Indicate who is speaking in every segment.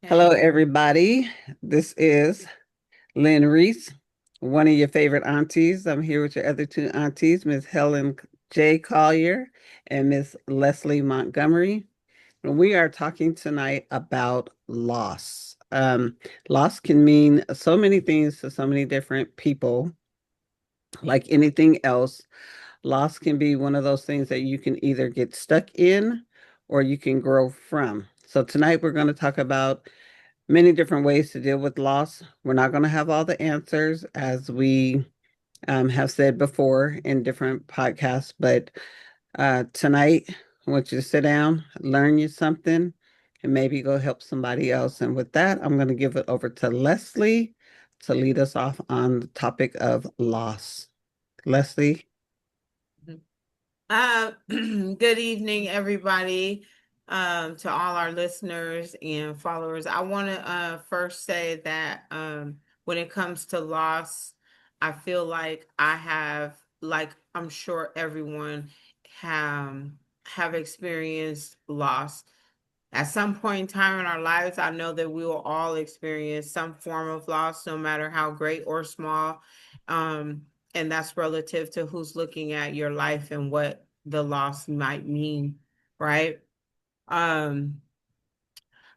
Speaker 1: Hello,
Speaker 2: Hey.
Speaker 1: everybody. This is Lynn Reese, one of your favorite aunties. I'm here with your other two aunties, Miss Helen J. Collier and Miss Leslie Montgomery. And we are talking tonight about loss. Loss can mean so many things to so many different people. Like anything else, loss can be one of those things that you can either get stuck in or you can grow from. So tonight we're going to talk about many different ways to deal with loss. We're not going to have all the answers, as we have said before in different podcasts, but tonight I want you to sit down, learn you something, and maybe go help somebody else. And with that, I'm going to give it over to Leslie to lead us off on the topic of loss. Leslie.
Speaker 2: Good evening, everybody, to all our listeners and followers. I want to first say that when it comes to loss, I feel like I'm sure everyone have have experienced loss. At some point in time in our lives, I know that we will all experience some form of loss, no matter how great or small. Um, and that's relative to who's looking at your life and what the loss might mean, right? Um,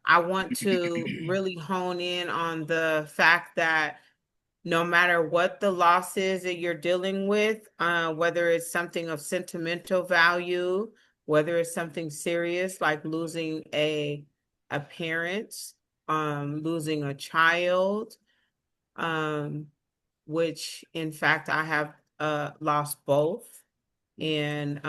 Speaker 2: I want to really hone in on the fact that no matter what the loss is that you're dealing with, whether it's something of sentimental value, whether it's something serious like losing a parent, losing a child, um, which in fact I have lost both. And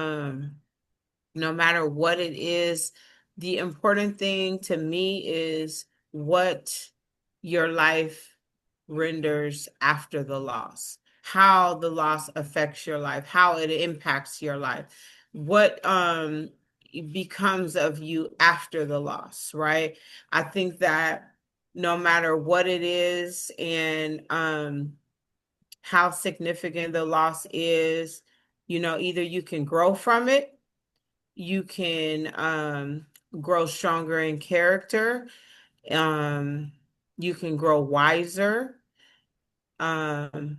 Speaker 2: no matter what it is, the important thing to me is what your life renders after the loss, how the loss affects your life, how it impacts your life, what becomes of you after the loss, right? I think that no matter what it is and how significant the loss is, either you can grow from it, you can grow stronger in character, um, you can grow wiser, um,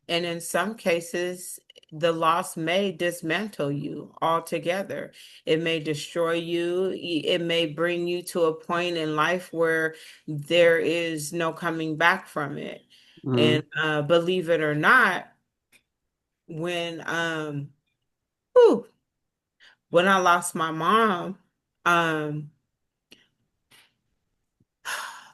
Speaker 2: and in some cases, the loss may dismantle you altogether. It may destroy you. It may bring you to a point in life where there is no coming back from it.
Speaker 1: Mm.
Speaker 2: And believe it or not, when whew, when I lost my mom, um,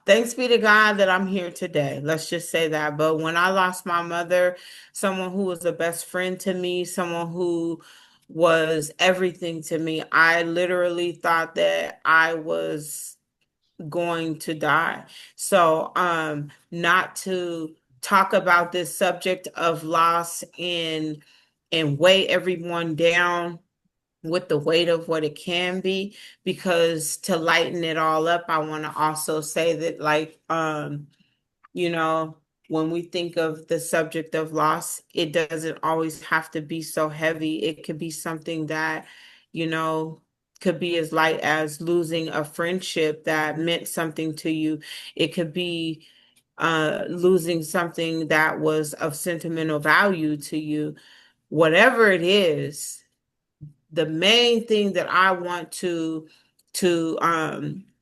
Speaker 2: thanks be to God that I'm here today. Let's just say that. But when I lost my mother, someone who was the best friend to me, someone who was everything to me, I literally thought that I was going to die. So, not to talk about this subject of loss and weigh everyone down with the weight of what it can be, because to lighten it all up, I want to also say that you know when we think of the subject of loss, it doesn't always have to be so heavy. It could be something that you know could be as light as losing a friendship that meant something to you. It could be losing something that was of sentimental value to you. Whatever it is, the main thing that I want to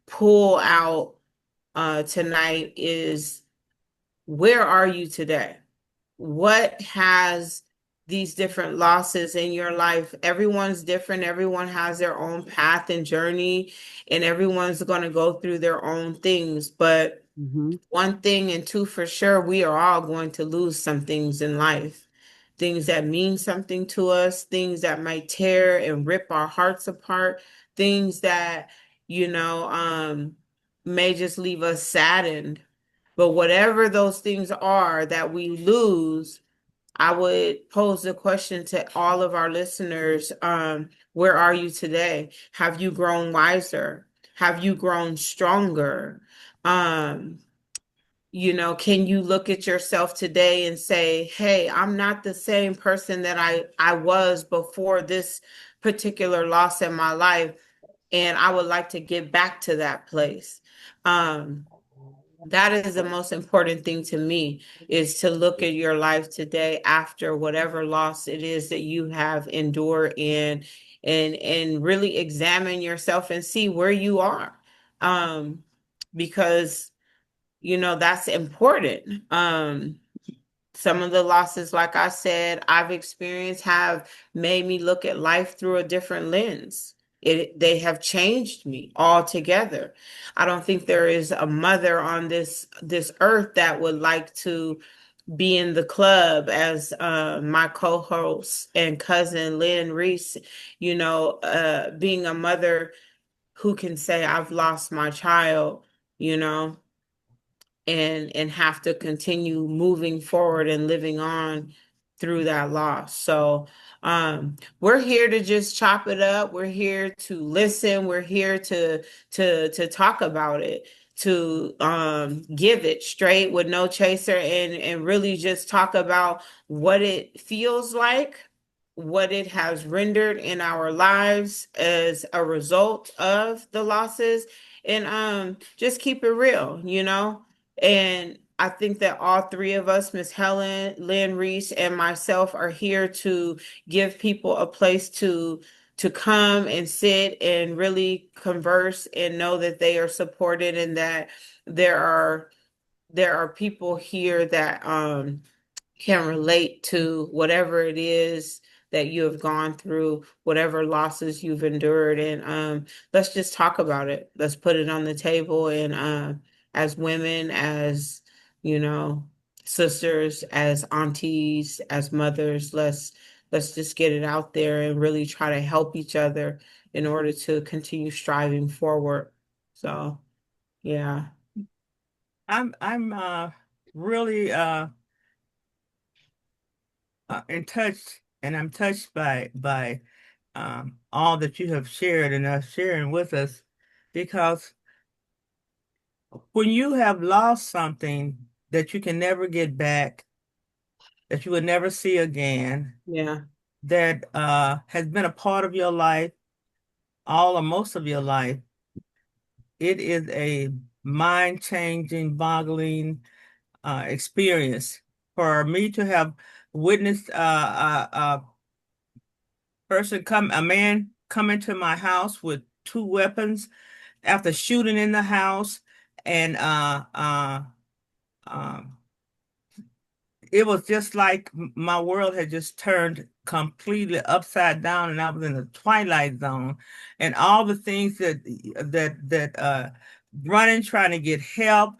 Speaker 2: pull out tonight is, where are you today? What has these different losses in your life? Everyone's different. Everyone has their own path and journey, and everyone's going to go through their own things. But
Speaker 1: Hmm.
Speaker 2: one thing and two for sure, we are all going to lose some things in life. Things that mean something to us, things that might tear and rip our hearts apart, things that, you know, um, may just leave us saddened. But whatever those things are that we lose, I would pose the question to all of our listeners, where are you today? Have you grown wiser? Have you grown stronger? Um, can you look at yourself today and say, hey, I'm not the same person that I was before this particular loss in my life? and I would like to get back to that place. Um, that is the most important thing to me, is to look at your life today after whatever loss it is that you have endured, and really examine yourself and see where you are. Um, because that's important. Some of the losses, like I said, I've experienced have made me look at life through a different lens. They have changed me altogether. I don't think there is a mother on this earth that would like to be in the club as my co-host and cousin Lynn Reese, being a mother who can say, I've lost my child, you know and have to continue moving forward and living on through that loss. So we're here to just chop it up. We're here to listen. We're here to talk about it, to give it straight with no chaser, and really just talk about what it feels like, what it has rendered in our lives as a result of the losses, and just keep it real. And I think that all three of us, Miss Helen, Lynn Reese, and myself, are here to give people a place to come and sit and really converse and know that they are supported, and that there are there are people here that can relate to whatever it is that you have gone through, whatever losses you've endured, and let's just talk about it. Let's put it on the table, and as women, as you know, sisters, as aunties, as mothers, let's just get it out there and really try to help each other in order to continue striving forward. So, yeah.
Speaker 3: I'm really in touch, and I'm touched by all that you have shared and are sharing with us, because when you have lost something that you can never get back, that you will never see again,
Speaker 2: Yeah.
Speaker 3: that has been a part of your life, all or most of your life, it is a mind-changing, boggling experience. For me to have witnessed a man come into my house with two weapons after shooting in the house, and um it was just like my world had just turned completely upside down, and I was in the twilight zone. And all the things that running, trying to get help,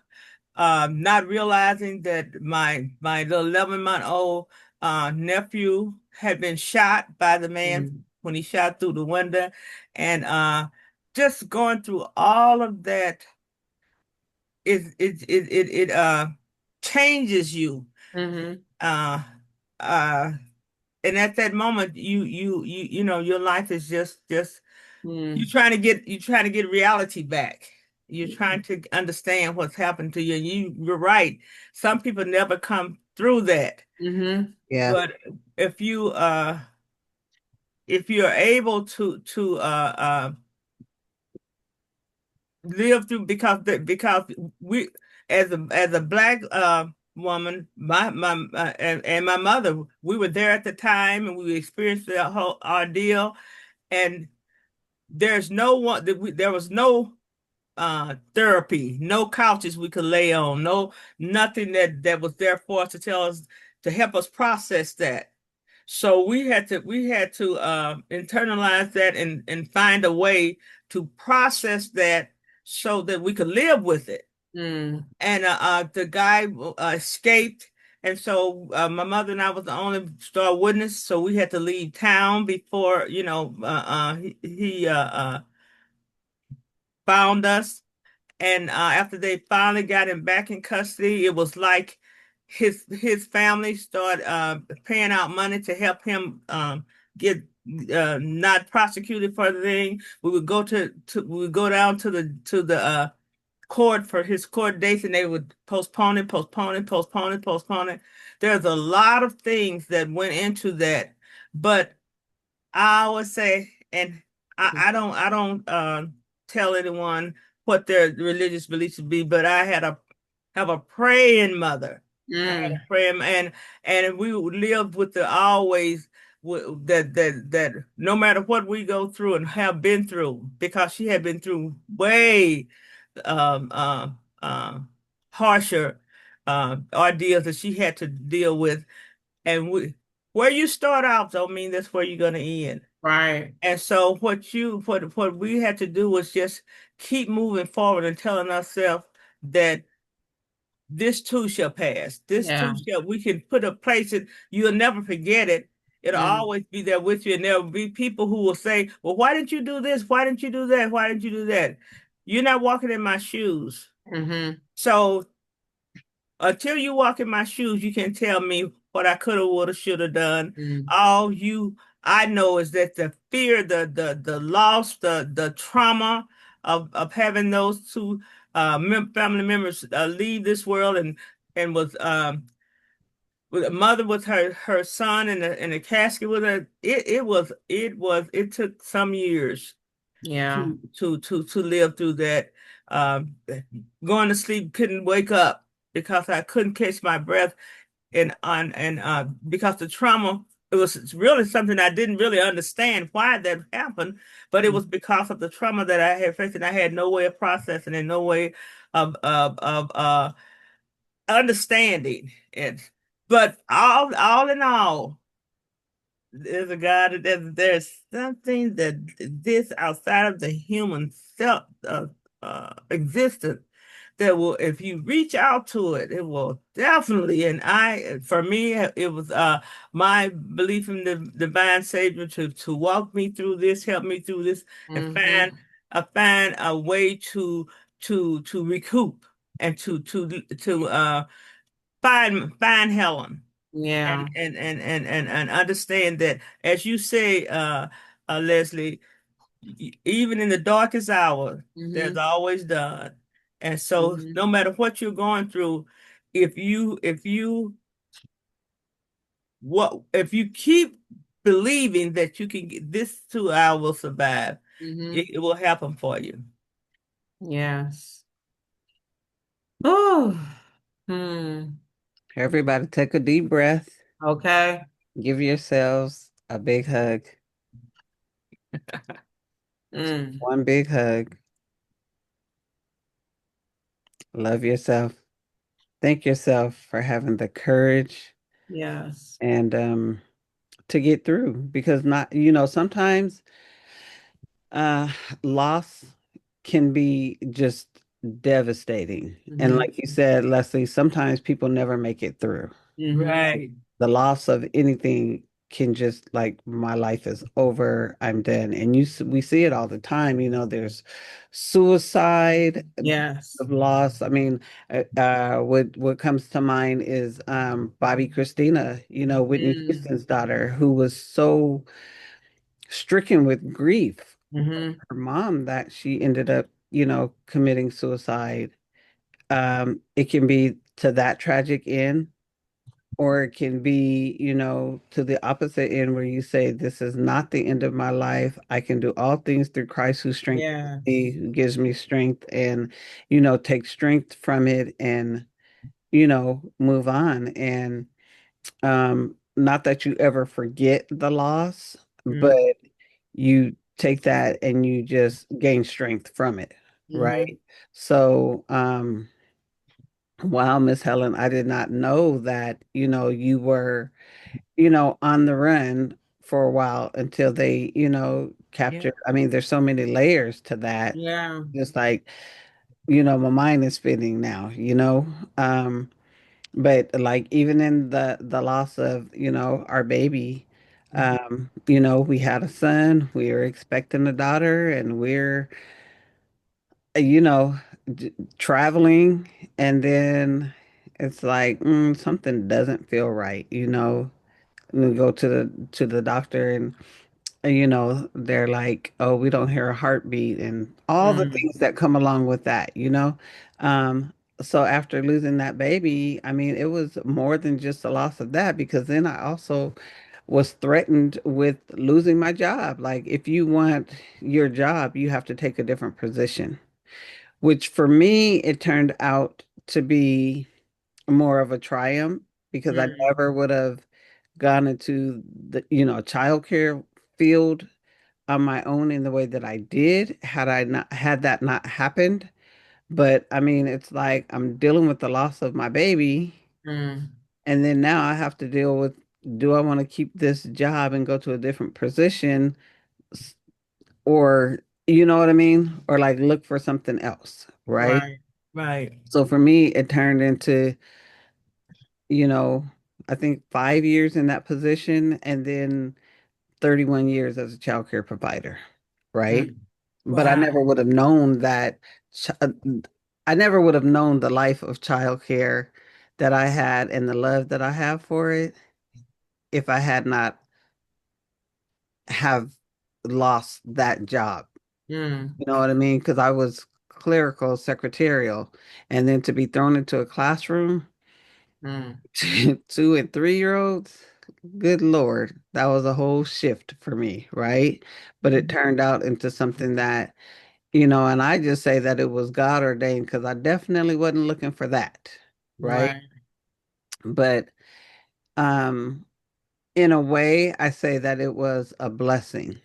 Speaker 3: not realizing that my little 11-month-old nephew had been shot by the man
Speaker 2: Mm.
Speaker 3: when he shot through the window, and just going through all of that, it changes you.
Speaker 2: Mm-hmm.
Speaker 3: Uh, uh, and at that moment, your life is just
Speaker 2: Mm.
Speaker 3: you're trying to get reality back. You're trying to understand what's happened to you. And you're right. Some people never come through that.
Speaker 2: Mm-hmm.
Speaker 1: Yeah.
Speaker 3: But if you if you're able live through, because we, as a black woman, and my mother, we were there at the time, and we experienced the whole ordeal. And there's no one that there was no therapy, no couches we could lay on, no nothing that was there for us to tell us, to help us process that. So we had to internalize that, and find a way to process that so that we could live with it.
Speaker 2: Mm.
Speaker 3: And the guy escaped, and so my mother and I was the only star witness, so we had to leave town before he found us. And after they finally got him back in custody, it was like his family started paying out money to help him get not prosecuted for the thing. We would go down to the court for his court dates, and they would postpone it, postpone it, postpone it, postpone it. There's a lot of things that went into that, but I would say, and I don't tell anyone what their religious beliefs would be, but I had a have a praying mother. I had
Speaker 2: Mm,
Speaker 3: a praying and we lived with the always that no matter what we go through and have been through, because she had been through way um uh uh harsher ordeals that she had to deal with, and where you start out don't mean that's where you're gonna end.
Speaker 2: right.
Speaker 3: And so what we had to do was just keep moving forward and telling ourselves that this too shall pass. This too
Speaker 2: Yeah.
Speaker 3: shall, we can put a place it, you'll never forget it. It'll
Speaker 2: Mm,
Speaker 3: always be there with you. And there'll be people who will say, well, why didn't you do this? Why didn't you do that? Why didn't you do that? You're not walking in my shoes.
Speaker 2: mm-hmm.
Speaker 3: So until you walk in my shoes, you can tell me what I could have, would have, should have done.
Speaker 2: Mm,
Speaker 3: All you, I know is that the fear, the loss, the trauma of having those two family members leave this world and was with a mother with her son in a casket with her. It took some years
Speaker 2: yeah.
Speaker 3: to live through that. Um, Going to sleep, couldn't wake up because I couldn't catch my breath, and on and because the trauma, it was really something I didn't really understand why that happened, but it
Speaker 2: Mm,
Speaker 3: was because of the trauma that I had faced, and I had no way of processing and no way of understanding it. But all in all, there's a God that there's something that this outside of the human self existence that will, if you reach out to it, it will definitely. And for me, it was my belief in the divine Savior to walk me through this, help me through this, and
Speaker 2: mm-hmm.
Speaker 3: find a way to recoup and to find Helen
Speaker 2: Yeah.
Speaker 3: and understand that, as you say, Leslie, even in the darkest hour,
Speaker 2: Mm-hmm.
Speaker 3: there's always dawn. And so,
Speaker 2: Mm-hmm.
Speaker 3: no matter what you're going through, if you if you keep believing that you can get this too, I will survive.
Speaker 2: Mm-hmm.
Speaker 3: It will happen for you.
Speaker 2: Yes. Oh. Hmm.
Speaker 1: Everybody take a deep breath.
Speaker 2: Okay.
Speaker 1: Give yourselves a big hug.
Speaker 2: Mm.
Speaker 1: One big hug. Love yourself. Thank yourself for having the courage
Speaker 2: Yes.
Speaker 1: and to get through because not, sometimes uh loss can be just devastating. And
Speaker 2: Mm-hmm.
Speaker 1: like you said, Leslie, sometimes people never make it through.
Speaker 2: Mm-hmm.
Speaker 3: Right.
Speaker 1: The loss of anything can just like my life is over, I'm done. And we see it all the time. There's suicide
Speaker 2: Yes.
Speaker 1: of loss. I mean, what comes to mind is Bobby Christina, Whitney
Speaker 2: Mm.
Speaker 1: Houston's daughter, who was so stricken with grief of
Speaker 2: Mm-hmm.
Speaker 1: her mom that she ended up, committing suicide. It can be to that tragic end, or it can be, to the opposite end where you say, this is not the end of my life. I can do all things through Christ who strengthens me,
Speaker 2: Yes.
Speaker 1: who gives me strength, and, take strength from it and, move on. And not that you ever forget the loss,
Speaker 2: Mm.
Speaker 1: but you take that and you just gain strength from it,
Speaker 2: Mm-hmm.
Speaker 1: right? So, wow, Miss Helen, I did not know that, you were, on the run for a while until they,
Speaker 3: Yeah.
Speaker 1: captured. I mean, there's so many layers to that.
Speaker 2: Yeah.
Speaker 1: Just like, my mind is spinning now, Um, but like even in the loss of, our baby, we had a son, we were expecting a daughter, and we're, you know, traveling, and then it's like something doesn't feel right, And we go to the doctor, and, they're like, oh, we don't hear a heartbeat and all the
Speaker 2: Mm.
Speaker 1: things that come along with that. Um, so after losing that baby, I mean, it was more than just the loss of that because then I also was threatened with losing my job. Like, if you want your job, you have to take a different position, which for me, it turned out to be more of a triumph because I
Speaker 2: Mm,
Speaker 1: never would have gone into the, childcare field on my own in the way that I did had that not happened. But I mean, it's like I'm dealing with the loss of my baby,
Speaker 2: mm,
Speaker 1: and then now I have to deal with, do I want to keep this job and go to a different position, s- or you know what I mean? Or like look for something else, right?
Speaker 2: right.
Speaker 3: Right.
Speaker 1: So for me, it turned into, you know, I think 5 years in that position and then 31 years as a child care provider, right?
Speaker 2: Mm,
Speaker 1: But I
Speaker 2: wow.
Speaker 1: never would have known that, ch- uh, I never would have known the life of childcare that I had and the love that I have for it if I had not have lost that job.
Speaker 2: Mm,
Speaker 1: You know what I mean? Because I was clerical, secretarial, and then to be thrown into a classroom,
Speaker 2: mm,
Speaker 1: 2 and 3 year olds, good Lord, that was a whole shift for me, right? But it turned out into something that, and I just say that it was God ordained because I definitely wasn't looking for that, right?
Speaker 2: right.
Speaker 1: But um, in a way, I say that it was a blessing.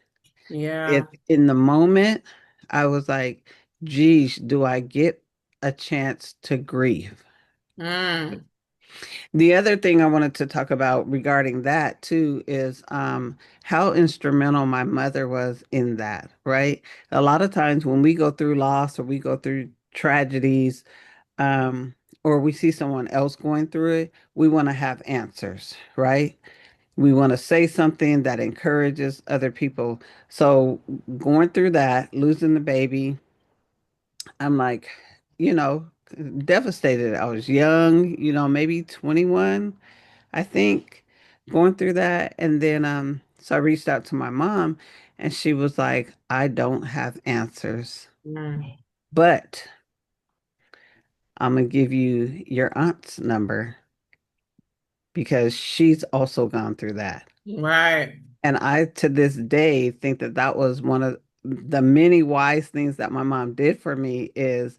Speaker 2: Yeah.
Speaker 1: If in the moment, I was like, geez, do I get a chance to grieve?
Speaker 2: Mm,
Speaker 1: The other thing I wanted to talk about regarding that too is how instrumental my mother was in that, right? A lot of times when we go through loss or we go through tragedies, um, or we see someone else going through it, we want to have answers, right? We want to say something that encourages other people. So going through that, losing the baby, I'm like, you know, devastated. I was young, maybe 21, I think, going through that. And then so I reached out to my mom and she was like, I don't have answers,
Speaker 2: mm,
Speaker 1: but I'm gonna give you your aunt's number because she's also gone through that.
Speaker 2: right.
Speaker 1: And I, to this day, think that that was one of the many wise things that my mom did for me is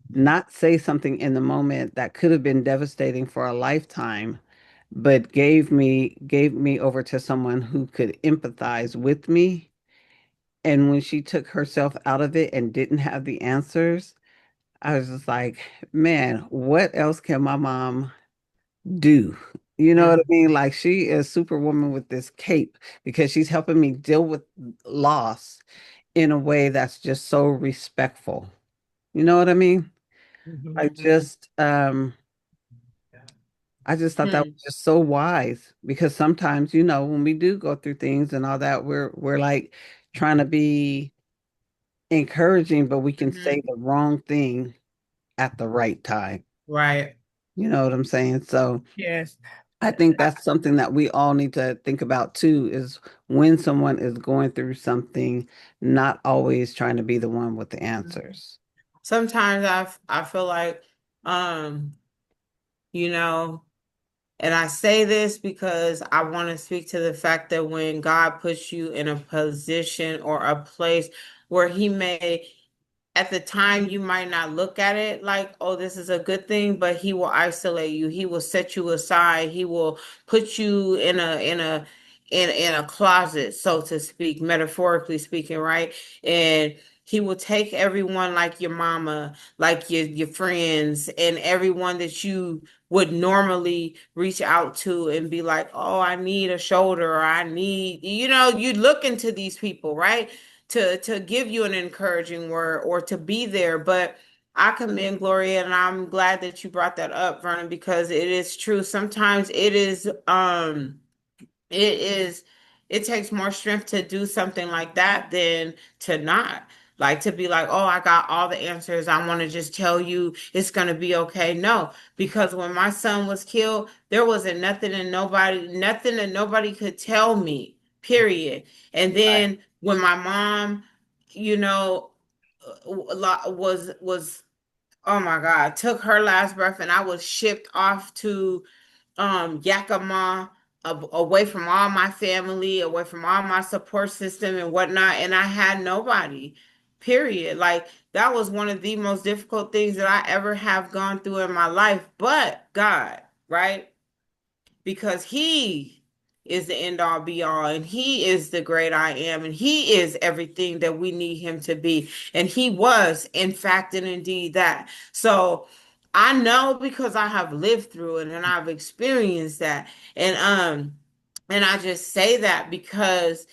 Speaker 1: not say something in the moment that could have been devastating for a lifetime, but gave me over to someone who could empathize with me. And when she took herself out of it and didn't have the answers, I was just like, man, what else can my mom do? You know what I
Speaker 2: Mm,
Speaker 1: mean? Like, she is superwoman with this cape because she's helping me deal with loss in a way that's just so respectful. You know what I mean? I
Speaker 3: Mhm.
Speaker 1: just I just thought that
Speaker 2: mm,
Speaker 1: was just so wise because sometimes, when we do go through things and all that, we're like trying to be encouraging, but we can say
Speaker 2: mhm,
Speaker 1: the wrong thing at the right time.
Speaker 2: right.
Speaker 1: You know what I'm saying? So
Speaker 3: Yes.
Speaker 1: I think that's something that we all need to think about too, is when someone is going through something, not always trying to be the one with the answers.
Speaker 2: Sometimes I feel like, um, you know, and I say this because I want to speak to the fact that when God puts you in a position or a place where He may, at the time, you might not look at it like, oh, this is a good thing, but He will isolate you. He will set you aside. He will put you in a closet, so to speak, metaphorically speaking, right? And He will take everyone like your mama, like your friends, and everyone that you would normally reach out to and be like, oh, I need a shoulder, or I need, you look into these people, right? To give you an encouraging word or to be there. But I commend Gloria, and I'm glad that you brought that up, Vernon, because it is true. Sometimes it is it takes more strength to do something like that than to not. Like, to be like, oh, I got all the answers. I want to just tell you it's gonna be okay. No, because when my son was killed, there wasn't nothing that nobody could tell me, period. And
Speaker 1: Right.
Speaker 2: then when my mom, you know, was, oh my God, took her last breath, and I was shipped off to Yakima, away from all my family, away from all my support system and whatnot, and I had nobody. Period. Like that was one of the most difficult things that I ever have gone through in my life, but God, right? Because he is the end all be all, and he is the great I am, and he is everything that we need him to be. And he was, in fact and indeed, that. So I know because I have lived through it and I've experienced that. And I just say that because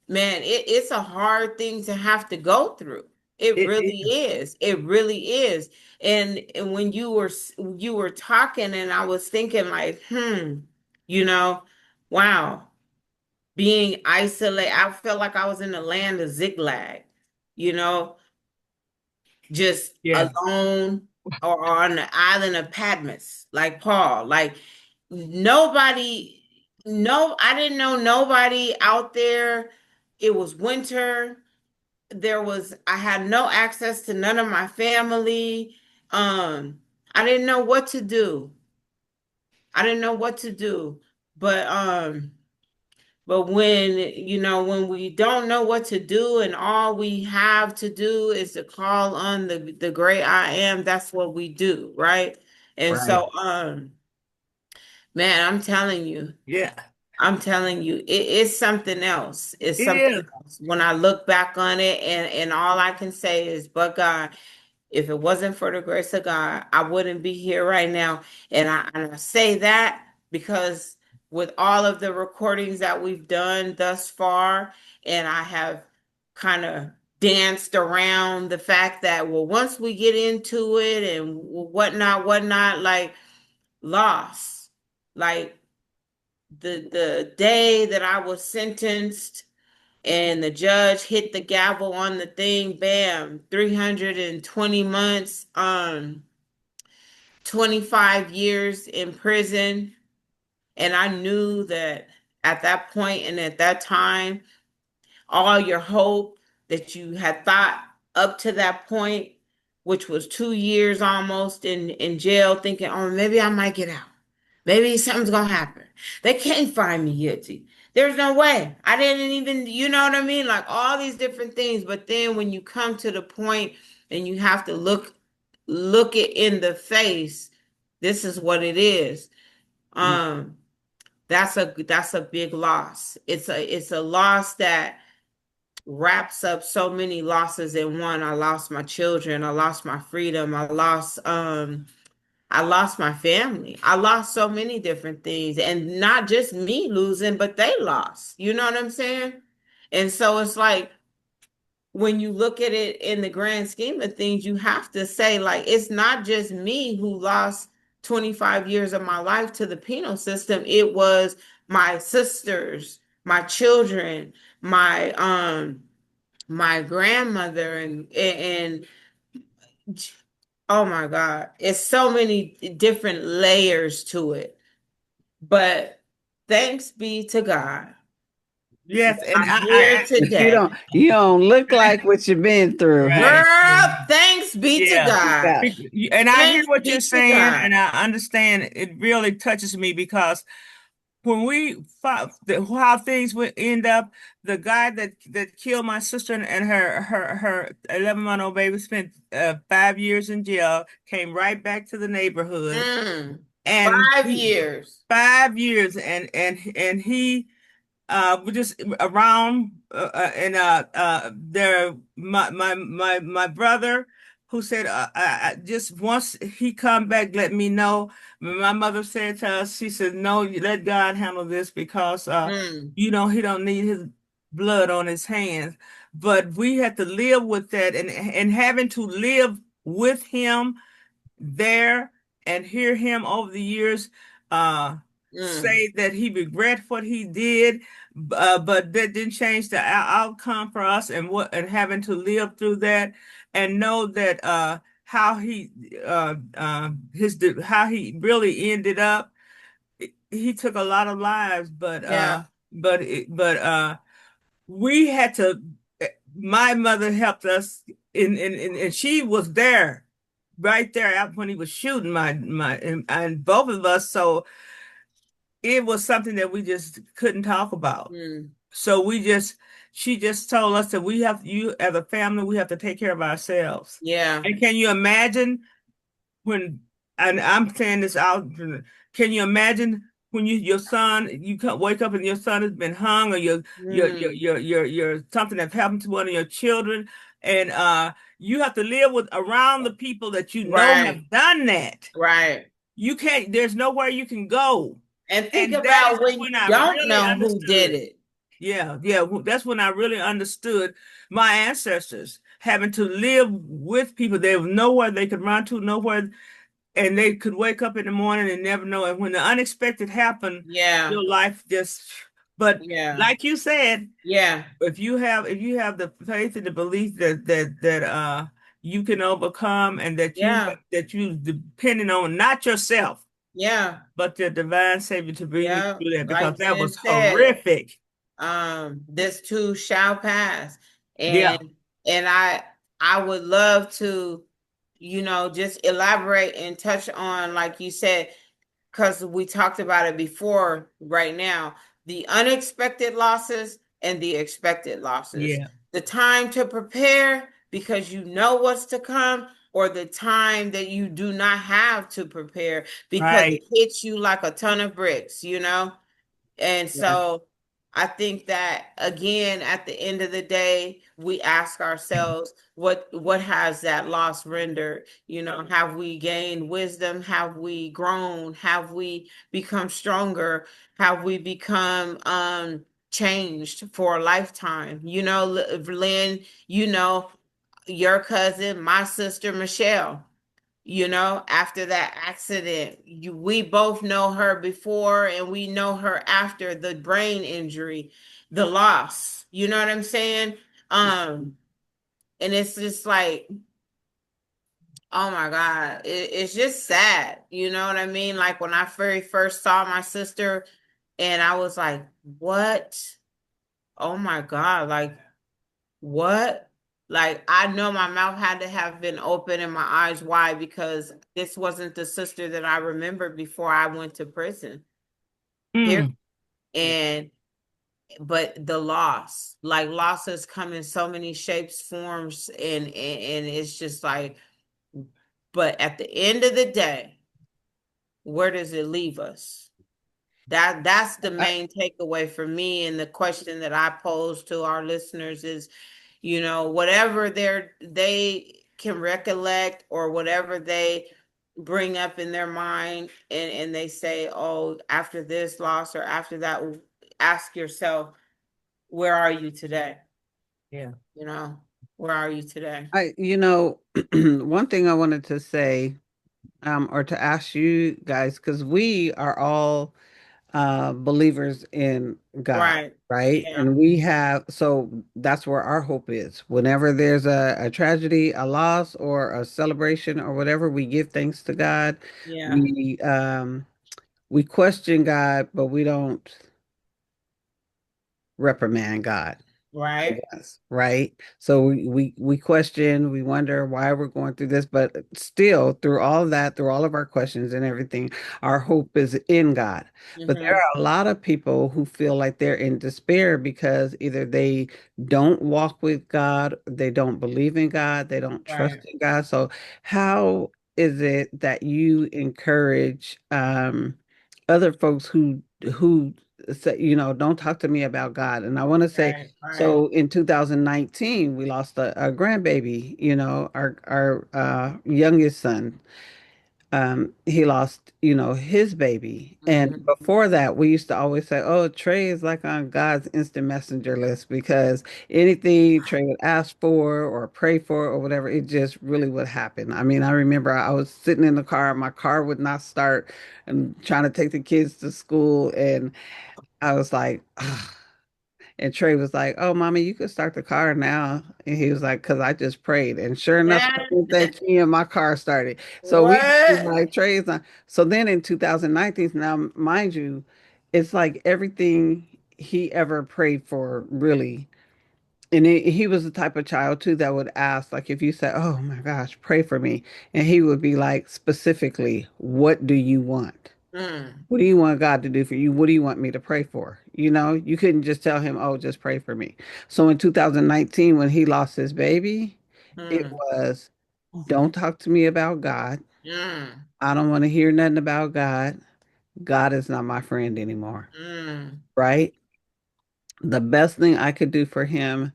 Speaker 2: man, it's a hard thing to have to go through. It
Speaker 3: It
Speaker 2: really
Speaker 3: is.
Speaker 2: is. It really is. And when you were talking, and I was thinking like, you know, wow, being isolated, I felt like I was in the land of Ziklag, you know, just
Speaker 3: Yeah.
Speaker 2: alone or on the island of Patmos, like Paul. Like nobody, no, I didn't know nobody out there. It was winter. I had no access to none of my family. Um, I didn't know what to do. I didn't know what to do. But but when when we don't know what to do and all we have to do is to call on the great I am, that's what we do, right? And
Speaker 3: Right.
Speaker 2: so man,
Speaker 3: Yeah.
Speaker 2: I'm telling you, it's something else. It's
Speaker 3: It
Speaker 2: something
Speaker 3: is.
Speaker 2: else. When I look back on it, and all I can say is, but God, if it wasn't for the grace of God, I wouldn't be here right now. And I say that because with all of the recordings that we've done thus far, and I have kind of danced around the fact that, well, once we get into it and whatnot, like loss, like the day that I was sentenced and the judge hit the gavel on the thing, bam, 320 months, 25 years in prison. And I knew that at that point and at that time, all your hope that you had thought up to that point, which was 2 years almost in jail, thinking, oh, maybe I might get out. Maybe something's gonna happen. They can't find me guilty. There's no way. I didn't even, you know what I mean? Like all these different things. But then when you come to the point and you have to look it in the face, this is what it is. Um, that's a big loss. It's a loss that wraps up so many losses in one. I lost my children, I lost my freedom, I lost my family. I lost so many different things, and not just me losing, but they lost. You know what I'm saying? And so it's like when you look at it in the grand scheme of things, you have to say, like, it's not just me who lost 25 years of my life to the penal system. It was my sisters, my children, my grandmother, and oh my God, it's so many different layers to it. But thanks be to God.
Speaker 3: Yes. And
Speaker 2: I'm here
Speaker 1: But you
Speaker 2: today.
Speaker 1: don't look like what you've been through,
Speaker 3: right.
Speaker 1: honey.
Speaker 2: Girl, thanks be to
Speaker 3: Yeah.
Speaker 2: God.
Speaker 1: Yeah.
Speaker 3: And I hear
Speaker 2: Thanks
Speaker 3: what you're
Speaker 2: be to
Speaker 3: saying,
Speaker 2: God.
Speaker 3: and I understand it really touches me because when we fought, how things would end up, the guy that killed my sister and her 11-month-old baby spent 5 years in jail, came right back to the neighborhood,
Speaker 2: Mm,
Speaker 3: and
Speaker 2: 5 years.
Speaker 3: 5 years, and he we're just around and there my brother who said I just once he come back let me know. My mother said to us, she said, no, you let God handle this because
Speaker 2: Mm,
Speaker 3: he don't need his blood on his hands. But we had to live with that, and having to live with him there and hear him over the years uh
Speaker 2: mm,
Speaker 3: say that he regret what he did, but that didn't change the outcome for us, and having to live through that and know that how he his how he really ended up. He took a lot of lives,
Speaker 2: yeah.
Speaker 3: but we had to. My mother helped us, and she was there, right there, when he was shooting my and both of us. So it was something that we just couldn't talk about.
Speaker 2: Mm.
Speaker 3: So she just told us that you as a family, we have to take care of ourselves.
Speaker 2: Yeah.
Speaker 3: And can you imagine when, and I'm saying this out, can you imagine when your son, wake up and your son has been hung, or
Speaker 2: Mm.
Speaker 3: your something that's happened to one of your children, and you have to live with around the people that you know
Speaker 2: Right.
Speaker 3: have done that.
Speaker 2: Right.
Speaker 3: You can't, there's nowhere you can go.
Speaker 2: And think
Speaker 3: And that is
Speaker 2: about when
Speaker 3: when
Speaker 2: you
Speaker 3: I
Speaker 2: don't
Speaker 3: really
Speaker 2: know who did
Speaker 3: understood.
Speaker 2: it.
Speaker 3: Yeah, yeah, that's when I really understood my ancestors having to live with people. There was nowhere they could run to, nowhere, and they could wake up in the morning and never know. And when the unexpected happened,
Speaker 2: Yeah.
Speaker 3: your life just, but
Speaker 2: Yeah.
Speaker 3: like you said,
Speaker 2: Yeah.
Speaker 3: if you have the faith and the belief that you can overcome, and
Speaker 2: Yeah.
Speaker 3: that you depending on not yourself,
Speaker 2: Yeah.
Speaker 3: but the divine Savior to bring you
Speaker 2: Yeah.
Speaker 3: through that, because
Speaker 2: Like
Speaker 3: that
Speaker 2: Jen
Speaker 3: was
Speaker 2: said,
Speaker 3: horrific.
Speaker 2: this too shall pass.
Speaker 3: Yeah,
Speaker 2: And I would love to, just elaborate and touch on, like you said, because we talked about it before right now, the unexpected losses and the expected losses.
Speaker 3: yeah,
Speaker 2: The time to prepare because you know what's to come, or the time that you do not have to prepare because it
Speaker 3: right.
Speaker 2: hits you like a ton of bricks. And
Speaker 1: Yeah.
Speaker 2: so I think that again, at the end of the day, we ask ourselves, what has that loss rendered? Have we gained wisdom? Have we grown? Have we become stronger? Have we become changed for a lifetime? Lynn, you know, your cousin, my sister Michelle, after that accident, we both know her before and we know her after the brain injury, the loss. You know what I'm saying? And it's just like, oh my God, it's just sad. You know what I mean? Like when I very first saw my sister, and I was like, what? Oh my God, like what? Like, I know my mouth had to have been open and my eyes wide because this wasn't the sister that I remembered before I went to prison. Period.
Speaker 3: Mm.
Speaker 1: Yeah.
Speaker 2: And but the loss, like losses come in so many shapes, forms, and it's just like, but at the end of the day, where does it leave us? That's the
Speaker 1: I,
Speaker 2: main takeaway for me. And the question that I pose to our listeners is, whatever they can recollect, or whatever they bring up in their mind, and they say, oh, after this loss or after that, ask yourself, where are you today?
Speaker 3: Yeah.
Speaker 2: You know, where are you today?
Speaker 1: one thing I wanted to say, or to ask you guys, because we are all believers in God,
Speaker 2: Right.
Speaker 1: right?
Speaker 2: Yeah.
Speaker 1: And so that's where our hope is. Whenever there's a tragedy, a loss, or a celebration, or whatever, we give thanks to God.
Speaker 2: Yeah.
Speaker 1: We question God, but we don't reprimand God. I
Speaker 2: Right.
Speaker 1: guess, right? So we question, we wonder why we're going through this, but still, through all of that, through all of our questions and everything, our hope is in God. But there
Speaker 2: Mm-hmm.
Speaker 1: are a lot of people who feel like they're in despair because either they don't walk with God, they don't believe in God, they don't trust
Speaker 2: Right.
Speaker 1: in God. So how is it that you encourage other folks who say, don't talk to me about God? And I want to say,
Speaker 2: Right. Right.
Speaker 1: so in 2019, we lost a grandbaby, our youngest son. He lost, his baby. And
Speaker 2: Mm-hmm.
Speaker 1: before that, we used to always say, oh, Trey is like on God's instant messenger list because anything Trey would ask for or pray for or whatever, it just really would happen. I mean, I remember I was sitting in the car, my car would not start, and trying to take the kids to school. And I was like, "Ugh." And Trey was like, "Oh, mommy, you can start the car now." And he was like, "Cause I just prayed." And sure enough,
Speaker 2: Yeah.
Speaker 1: I think that key in my car started. So we
Speaker 2: What?
Speaker 1: like Trey's on. So then in 2019, now mind you, it's like everything he ever prayed for, really. And he was the type of child too that would ask, like, if you said, "Oh my gosh, pray for me," and he would be like, specifically, "What do you want?"
Speaker 2: Mm.
Speaker 1: What do you want God to do for you? What do you want me to pray for? You know, you couldn't just tell him, oh, just pray for me. So in 2019, when he lost his baby, it
Speaker 2: Mm.
Speaker 1: was, don't talk to me about God.
Speaker 2: Mm.
Speaker 1: I don't want to hear nothing about God. God is not my friend anymore.
Speaker 2: Mm.
Speaker 1: Right? The best thing I could do for him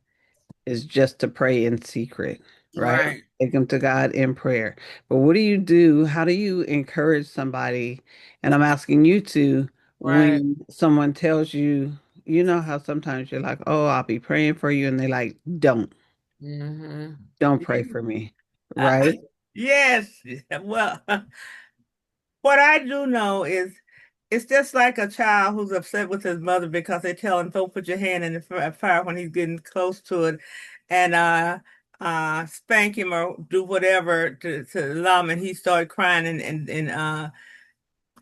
Speaker 1: is just to pray in secret, right?
Speaker 2: Right.
Speaker 1: Take them to God in prayer. But what do you do? How do you encourage somebody? And I'm asking you to,
Speaker 2: Right.
Speaker 1: when someone tells you, you know how sometimes you're like, oh, I'll be praying for you. And they like,
Speaker 2: Mm-hmm.
Speaker 1: don't pray for me.
Speaker 3: Uh,
Speaker 1: Right?
Speaker 3: yes. Well, what I do know is it's just like a child who's upset with his mother because they tell him, don't put your hand in the fire when he's getting close to it, and spank him or do whatever to allow him, and he started crying, and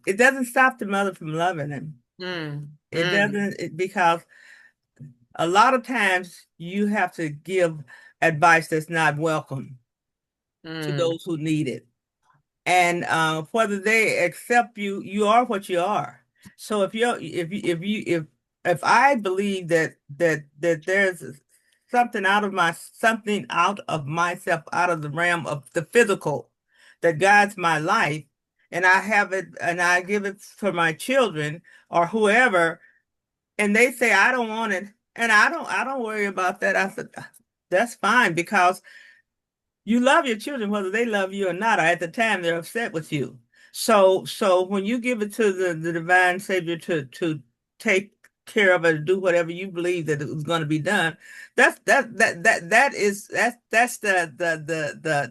Speaker 3: it doesn't stop the mother from loving him.
Speaker 2: Mm.
Speaker 3: It
Speaker 2: Mm.
Speaker 3: doesn't, because a lot of times you have to give advice that's not welcome to
Speaker 2: Mm.
Speaker 3: those who need it. And whether they accept you, you are what you are. So if I believe that there's something out of myself, out of the realm of the physical, that guides my life, and I have it and I give it for my children or whoever, and they say I don't want it, and I don't worry about that. I said that's fine, because you love your children whether they love you or not, or at the time they're upset with you. So when you give it to the divine savior to take care of it, do whatever you believe that is going to be done, that's the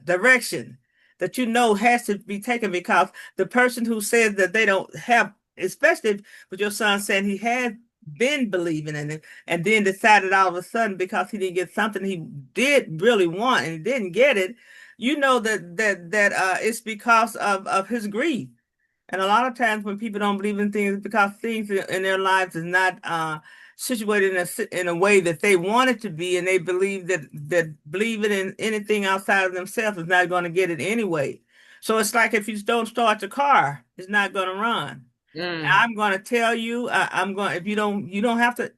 Speaker 3: direction that you know has to be taken, because the person who says that they don't have, especially with your son saying he had been believing in it and then decided all of a sudden because he didn't get something he did really want and he didn't get it, you know that it's because of his grief. And a lot of times when people don't believe in things, because things in their lives is not situated in a way that they want it to be, and they believe that believing in anything outside of themselves is not going to get it anyway. So it's like if you don't start the car, it's not going to run.
Speaker 2: Mm.
Speaker 3: I'm going to tell you, I'm going, if you don't have to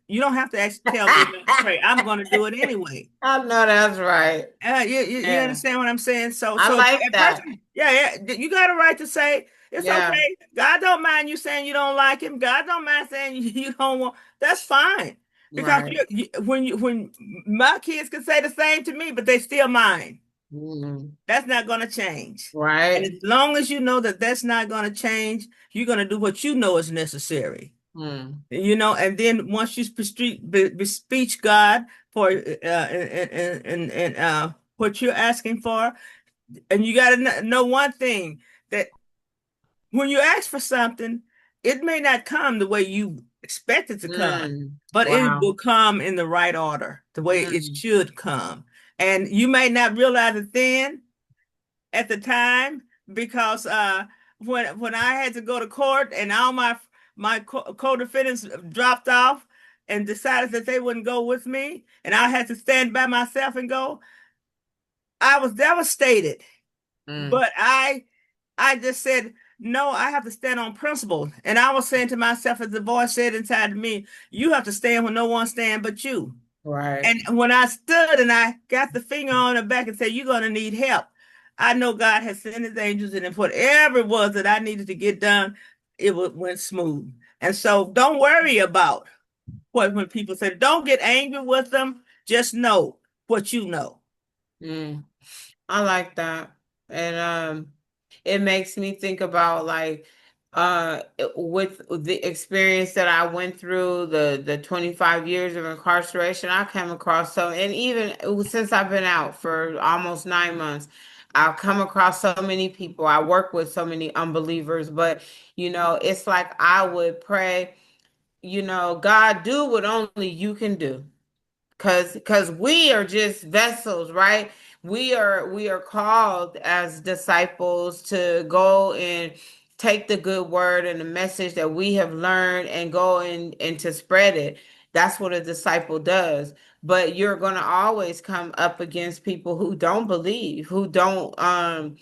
Speaker 3: actually tell me not to pray. I'm going to do it anyway.
Speaker 2: I know that's right.
Speaker 3: You
Speaker 2: Yeah.
Speaker 3: understand what I'm saying? So
Speaker 2: I
Speaker 3: so
Speaker 2: like
Speaker 3: a
Speaker 2: that.
Speaker 3: person, yeah, you got a right to say it's
Speaker 2: Yeah.
Speaker 3: okay. God don't mind you saying you don't like him. God don't mind saying you don't want. That's fine, because
Speaker 2: Right.
Speaker 3: when my kids can say the same to me, but they still mine.
Speaker 2: Mm.
Speaker 3: That's not going to change. And
Speaker 2: Right.
Speaker 3: as long as you know that that's not going to change, you're going to do what you know is necessary.
Speaker 2: Mm.
Speaker 3: And then once you bespeak God for what you're asking for, and you got to know one thing, that when you ask for something, it may not come the way you expect it to come,
Speaker 2: Mm.
Speaker 3: but it will
Speaker 2: Wow.
Speaker 3: come in the right order, the way it
Speaker 2: Mm.
Speaker 3: should come. And you may not realize it then at the time, because when I had to go to court and all my co-defendants dropped off and decided that they wouldn't go with me, and I had to stand by myself and go, I was devastated.
Speaker 2: Mm.
Speaker 3: But I just said, no, I have to stand on principle. And I was saying to myself, as the voice said inside of me, you have to stand when no one stand but you.
Speaker 2: Right.
Speaker 3: And when I stood and I got the finger on the back and said, you're going to need help, I know God has sent his angels, and if whatever it was that I needed to get done, went smooth. And so don't worry about when people say, don't get angry with them. Just know what you know.
Speaker 2: Mm. I like that. And it makes me think about like with the experience that I went through, the 25 years of incarceration, I came across so, and even since I've been out for almost 9 months, I've come across so many people. I work with so many unbelievers, but it's like I would pray, God, do what only you can do. Cause we are just vessels, right? We are called as disciples to go and take the good word and the message that we have learned and go and to spread it. That's what a disciple does. But you're gonna always come up against people who don't believe, who don't but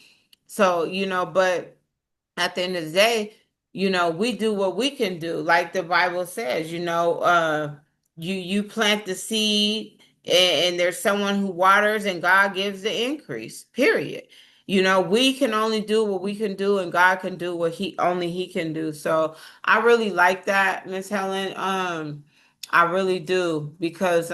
Speaker 2: at the end of the day, we do what we can do, like the Bible says, you plant the seed, and there's someone who waters and God gives the increase, period. We can only do what we can do, and God can do what he can do. So I really like that, Miss Helen. I really do, because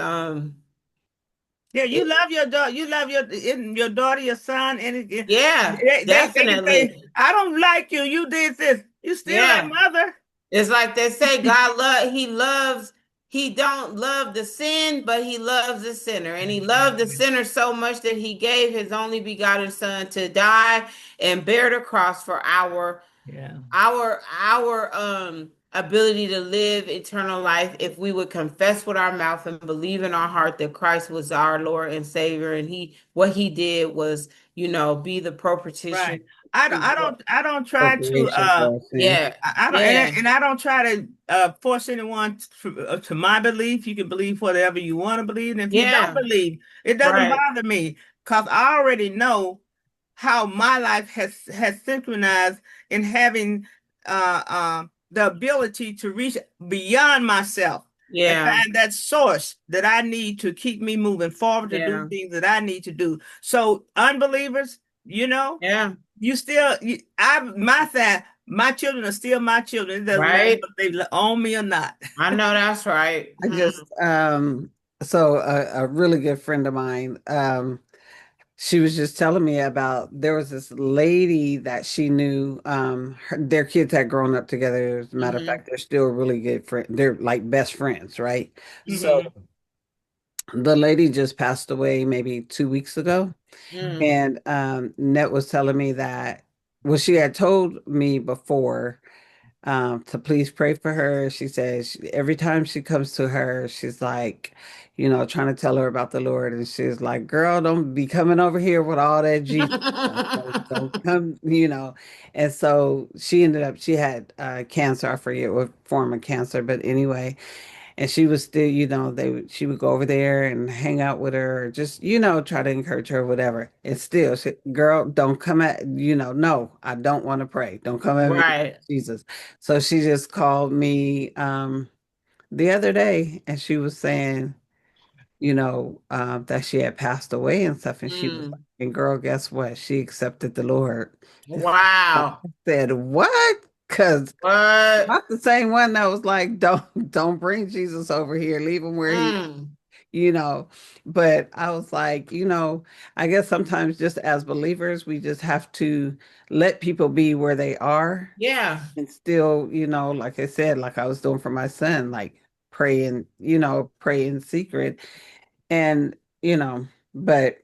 Speaker 3: Yeah, you
Speaker 2: it,
Speaker 3: love your daughter. You love your daughter, your son, and
Speaker 2: yeah,
Speaker 3: they can say,
Speaker 2: definitely.
Speaker 3: "I don't like you. You did this. You still that
Speaker 2: Yeah.
Speaker 3: mother."
Speaker 2: It's like they say, he don't love the sin, but he loves the sinner. And he loved the sinner so much that he gave his only begotten son to die and bear the cross for
Speaker 3: Yeah.
Speaker 2: our ability to live eternal life, if we would confess with our mouth and believe in our heart that Christ was our Lord and Savior, and what he did was, be the
Speaker 3: Right.
Speaker 2: propitiation.
Speaker 3: I don't try to
Speaker 1: Appropriation for our sin.
Speaker 2: Yeah,
Speaker 3: I don't
Speaker 2: yeah,
Speaker 3: and I don't try to force anyone to my belief. You can believe whatever you want to believe, and if you don't
Speaker 2: yeah,
Speaker 3: believe, it doesn't
Speaker 2: right.
Speaker 3: bother me because I already know how my life has synchronized in having the ability to reach beyond myself and
Speaker 2: Yeah,
Speaker 3: find that source that I need to keep me moving forward to do
Speaker 2: yeah,
Speaker 3: things that I need to do. So unbelievers,
Speaker 2: yeah,
Speaker 3: you still, my side, my children are still my children. It doesn't matter
Speaker 2: right.
Speaker 3: if they own me or not.
Speaker 2: I know that's right.
Speaker 1: I just so a really good friend of mine, she was just telling me about there was this lady that she knew, their kids had grown up together. As a matter of
Speaker 2: Hmm.
Speaker 1: fact, they're still really good friends. They're like best friends, right? So
Speaker 3: Hmm.
Speaker 1: the lady just passed away maybe 2 weeks ago.
Speaker 2: Mm.
Speaker 1: And Net was telling me that, well, she had told me before, to please pray for her. She says every time she comes to her, she's like, trying to tell her about the Lord. And she's like, girl, don't be coming over here with all that Jesus stuff. Don't come. And so she had cancer. I forget what form of cancer, but anyway. And she was still, she would go over there and hang out with her, or just, try to encourage her, or whatever. And still, girl, don't come no, I don't want to pray. Don't come at me,
Speaker 2: Right.
Speaker 1: Jesus. So she just called me the other day, and she was saying, that she had passed away and stuff. And she was like,
Speaker 2: Mm.
Speaker 1: and girl, guess what? She accepted the Lord. I
Speaker 2: Wow.
Speaker 1: said, what? Because
Speaker 2: What?
Speaker 1: not the same one that was like, don't bring Jesus over here, leave him where he,
Speaker 2: Mm.
Speaker 1: you know. But I was like, I guess sometimes just as believers, we just have to let people be where they are
Speaker 2: Yeah.
Speaker 1: and still, like I said, like I was doing for my son, like pray in secret. And, but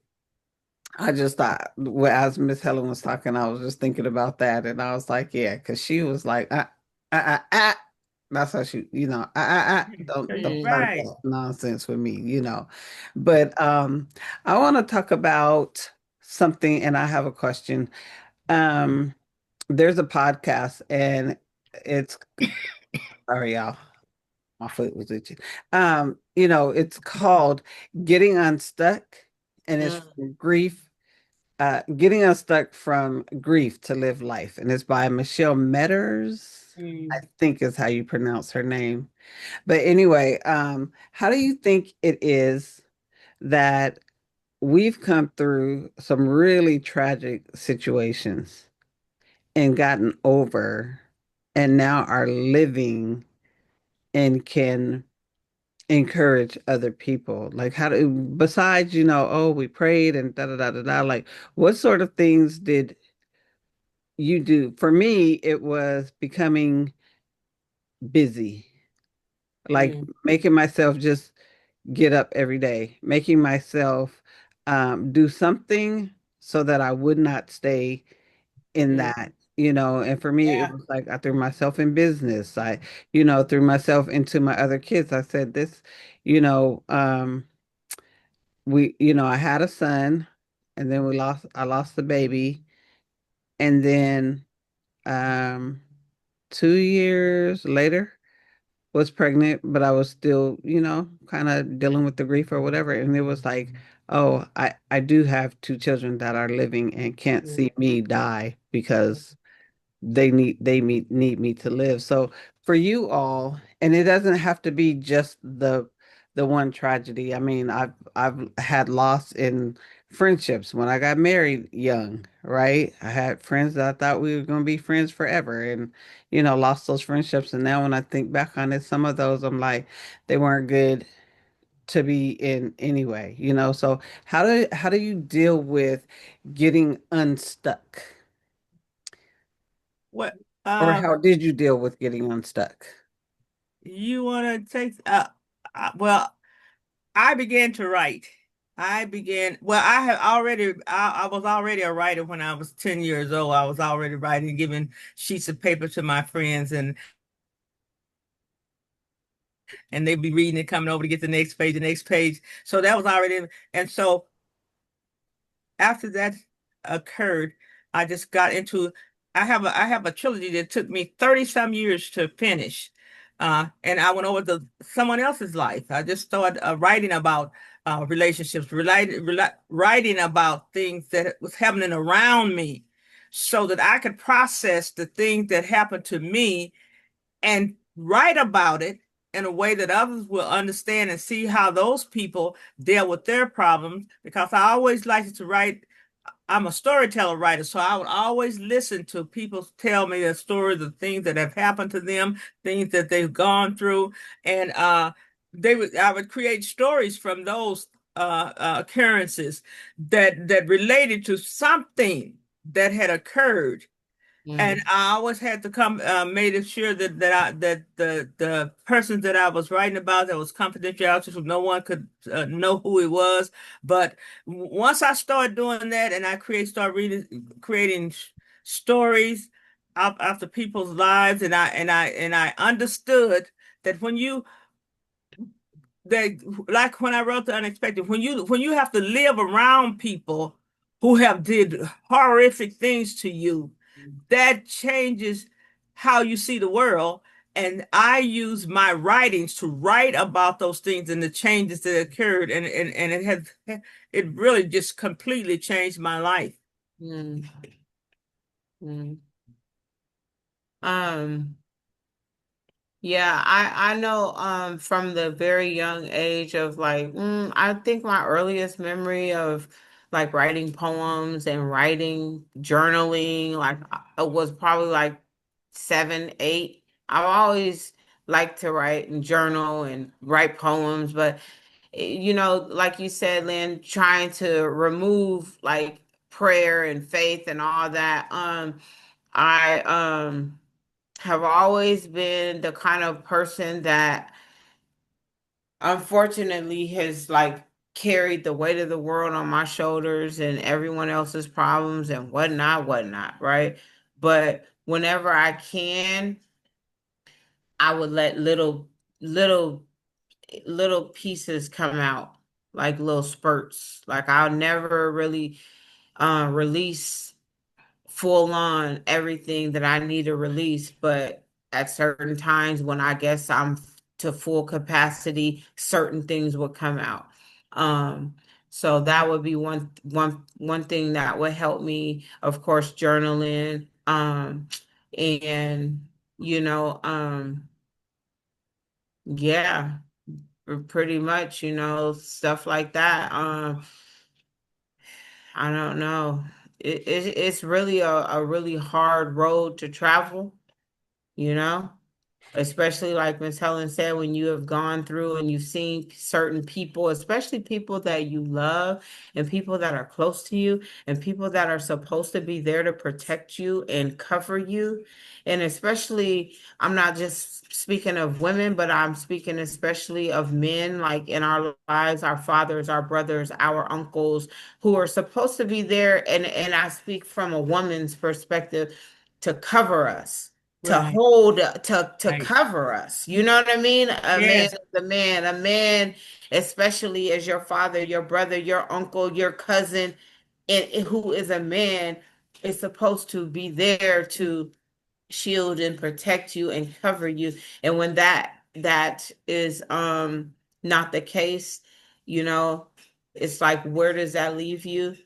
Speaker 1: I just thought, well, as Miss Helen was talking, I was just thinking about that, and I was like, yeah, because she was like, that's how she, don't start
Speaker 2: Mm.
Speaker 1: that nonsense with me. But I want to talk about something, and I have a question. Um, there's a podcast, and it's sorry, y'all, my foot was itching. It's called Getting Unstuck, and it's
Speaker 2: Mm.
Speaker 1: from grief Getting Unstuck from Grief to Live Life, and it's by Michelle Metters, I
Speaker 2: Mm.
Speaker 1: think is how you pronounce her name. But anyway, how do you think it is that we've come through some really tragic situations and gotten over and now are living and can encourage other people? Like, besides, oh, we prayed and da da da da da, like, what sort of things did you do? For me, it was becoming busy, like
Speaker 2: Mm.
Speaker 1: making myself just get up every day, making myself do something so that I would not stay in
Speaker 2: Mm.
Speaker 1: that. And for me, it
Speaker 2: Yeah.
Speaker 1: was like I threw myself in business. I, threw myself into my other kids. I said this, you know, I had a son, and then I lost the baby, and then um 2 years later was pregnant, but I was still, kind of dealing with the grief or whatever. And it was like, oh, I do have two children that are living and can't
Speaker 2: Mm.
Speaker 1: see me die because need me to live. So for you all, and it doesn't have to be just the one tragedy. I mean, I've had loss in friendships when I got married young, right? I had friends that I thought we were going to be friends forever, and lost those friendships. And now when I think back on it, some of those I'm like, they weren't good to be in anyway, So how do you deal with getting unstuck?
Speaker 3: What
Speaker 1: Or
Speaker 3: uh
Speaker 1: how did you deal with getting unstuck?
Speaker 3: you want to take well, I began to write. Well, I was already a writer when I was 10 years old. I was already writing, giving sheets of paper to my friends, and they'd be reading it, coming over to get the next page. So that was already, and so after that occurred, I just got into I have a trilogy that took me 30 some years to finish. And I went over to someone else's life. I just started writing about relationships, writing about things that was happening around me so that I could process the things that happened to me and write about it in a way that others will understand and see how those people deal with their problems. Because I always liked to write. I'm a storyteller writer, so I would always listen to people tell me the stories of things that have happened to them, things that they've gone through, and I would create stories from those occurrences that related to something that had occurred. And
Speaker 2: Mm,
Speaker 3: I always had to come made sure that the persons that I was writing about, that was confidentiality, so no one could know who it was. But once I started doing that, and I creating stories after people's lives, and I understood that like when I wrote The Unexpected, when you have to live around people who have did horrific things to you, that changes how you see the world. And I use my writings to write about those things and the changes that occurred, and it really just completely changed my life.
Speaker 2: mm, mm. Um, yeah, I know from the very young age of like I think my earliest memory of like writing poems and writing journaling like was probably like 7, 8. I've always liked to write and journal and write poems, but like you said, Lynn, trying to remove like prayer and faith and all that. I have always been the kind of person that unfortunately has like carried the weight of the world on my shoulders and everyone else's problems and whatnot, right? But whenever I can, I would let little, little pieces come out, like little spurts. Like I'll never really release full on everything that I need to release, but at certain times when I guess I'm to full capacity, certain things would come out. Um, so that would be one thing that would help me, of course, journaling, and you know, yeah, pretty much, stuff like that. I don't know. It's really a really hard road to travel, you know? Especially like Miss Helen said, when you have gone through and you've seen certain people, especially people that you love and people that are close to you and people that are supposed to be there to protect you and cover you. And especially, I'm not just speaking of women, but I'm speaking especially of men, like in our lives, our fathers, our brothers, our uncles, who are supposed to be there. And I speak from a woman's perspective to cover us, to
Speaker 3: Right,
Speaker 2: hold, to
Speaker 3: right.
Speaker 2: cover us. You know what I mean? A man
Speaker 3: Yes,
Speaker 2: is a man. A man, especially as your father, your brother, your uncle, your cousin, and who is a man, is supposed to be there to shield and protect you and cover you. And when that is not the case, you know, it's like where does that leave you?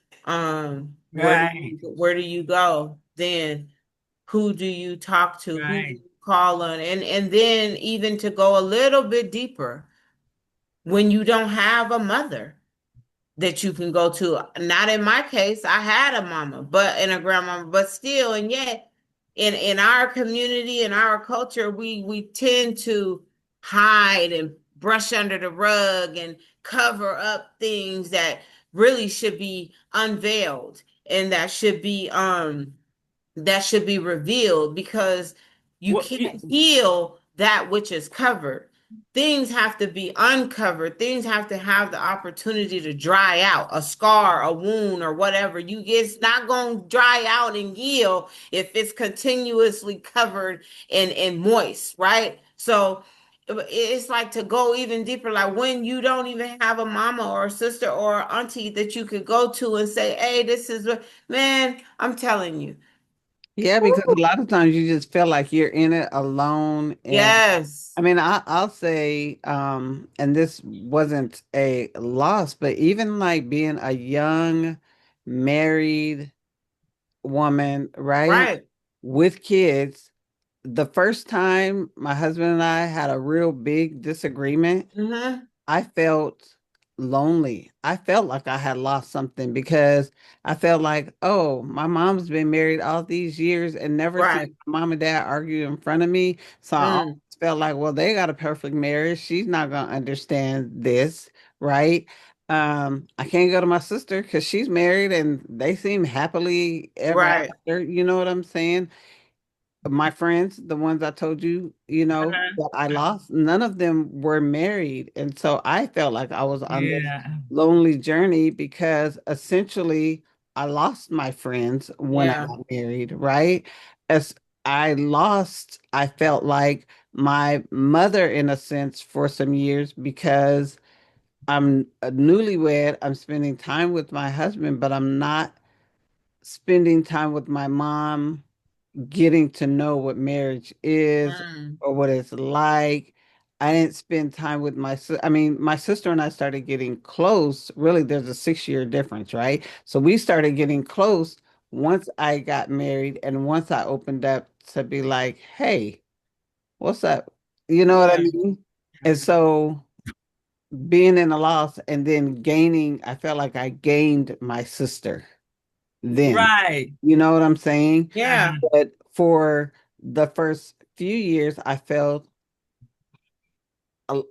Speaker 2: Where do
Speaker 3: right.
Speaker 2: you go then? Who do you talk to? Who do
Speaker 3: Right.
Speaker 2: you call on? And then even to go a little bit deeper, when you don't have a mother that you can go to. Not in my case, I had a mama, but and a grandmama, but still, and yet in our community, in our culture, we tend to hide and brush under the rug and cover up things that really should be unveiled and that should be revealed because you
Speaker 3: Well,
Speaker 2: can't heal that which is covered. Things have to be uncovered. Things have to have the opportunity to dry out. A scar, a wound, or whatever. It's not going to dry out and heal if it's continuously covered and moist, right? So it's like to go even deeper, like when you don't even have a mama or a sister or auntie that you could go to and say, hey, this is what, man, I'm telling you.
Speaker 1: Yeah, because a lot of times you just feel like you're in it alone. And
Speaker 2: Yes.
Speaker 1: I mean, I'll say, and this wasn't a loss, but even like being a young married woman, right,
Speaker 2: Right.
Speaker 1: with kids, the first time my husband and I had a real big disagreement,
Speaker 2: Mm-hmm.
Speaker 1: I felt lonely. I felt like I had lost something because I felt like, oh, my mom's been married all these years and never seen
Speaker 2: Right.
Speaker 1: my mom and dad argue in front of me. So I always
Speaker 2: Mm.
Speaker 1: felt like, well, they got a perfect marriage. She's not gonna understand this, right? I can't go to my sister because she's married and they seem happily ever
Speaker 2: Right.
Speaker 1: after. You know what I'm saying? My friends, the ones I told you,
Speaker 3: uh-huh.
Speaker 1: that I lost, none of them were married. And so I felt like I was on this
Speaker 3: Yeah.
Speaker 1: lonely journey because essentially I lost my friends when I
Speaker 2: Yeah.
Speaker 1: got married, right? As I felt like my mother in a sense for some years because I'm a newlywed, I'm spending time with my husband, but I'm not spending time with my mom getting to know what marriage is
Speaker 2: Mm.
Speaker 1: or what it's like. I didn't spend time with I mean, my sister and I started getting close. Really, there's a 6 year difference, right? So we started getting close once I got married and once I opened up to be like, hey, what's up? You know what I
Speaker 2: Yeah.
Speaker 1: mean? And so being in a loss and then gaining, I felt like I gained my sister then.
Speaker 3: Right.
Speaker 1: You know what I'm saying?
Speaker 2: Yeah.
Speaker 3: Uh-huh.
Speaker 1: But for the first few years, I felt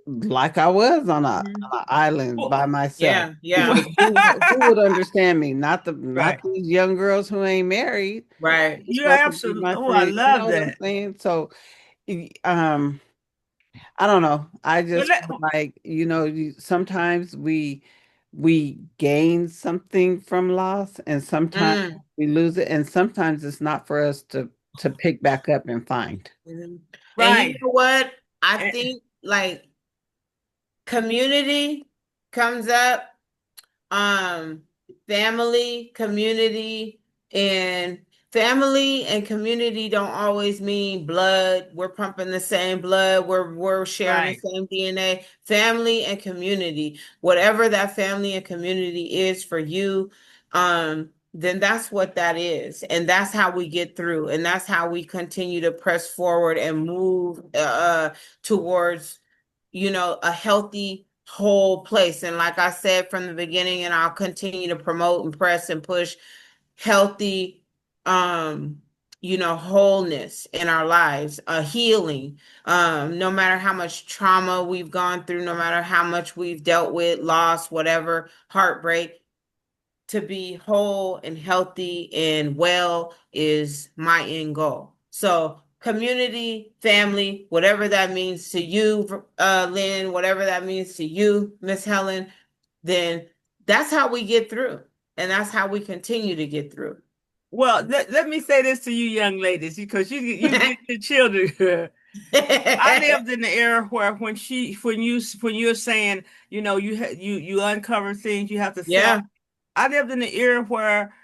Speaker 1: like I was on
Speaker 2: Mhm.
Speaker 1: an island
Speaker 3: Well,
Speaker 1: by myself
Speaker 2: Yeah. Yeah.
Speaker 1: because who would understand me? Not
Speaker 3: right.
Speaker 1: these young girls who ain't married.
Speaker 2: Right.
Speaker 1: You're
Speaker 3: You're
Speaker 1: supposed to be
Speaker 3: absolutely.
Speaker 1: my
Speaker 3: Oh, I
Speaker 1: friend. You
Speaker 3: love
Speaker 1: know what I'm
Speaker 3: that.
Speaker 1: saying? So, um, I don't know. I
Speaker 3: But
Speaker 1: just feel like, sometimes we gain something from loss and sometimes
Speaker 2: Mm.
Speaker 1: we lose it and sometimes it's not for us to pick back up and find.
Speaker 2: Mhm. And you
Speaker 3: right.
Speaker 2: know what? I
Speaker 3: And,
Speaker 2: think like community comes up, um family, community, and family and community don't always mean blood. We're pumping the same blood, we're sharing the
Speaker 3: right.
Speaker 2: same DNA. Family and community, whatever that family and community is for you, then that's what that is, and that's how we get through, and that's how we continue to press forward and move towards a healthy whole place. And like I said from the beginning, and I'll continue to promote and press and push healthy, wholeness in our lives, a healing. No matter how much trauma we've gone through, no matter how much we've dealt with, loss, whatever, heartbreak, to be whole and healthy and well is my end goal. So, community, family, whatever that means to you, Lynn, whatever that means to you, Miss Helen, then that's how we get through. And that's how we continue to get through.
Speaker 3: Well, let me say this to you young ladies, because you get your children. I lived in the era where when you're saying, you uncover things you have to sell.
Speaker 2: Yeah,
Speaker 3: I lived in the era where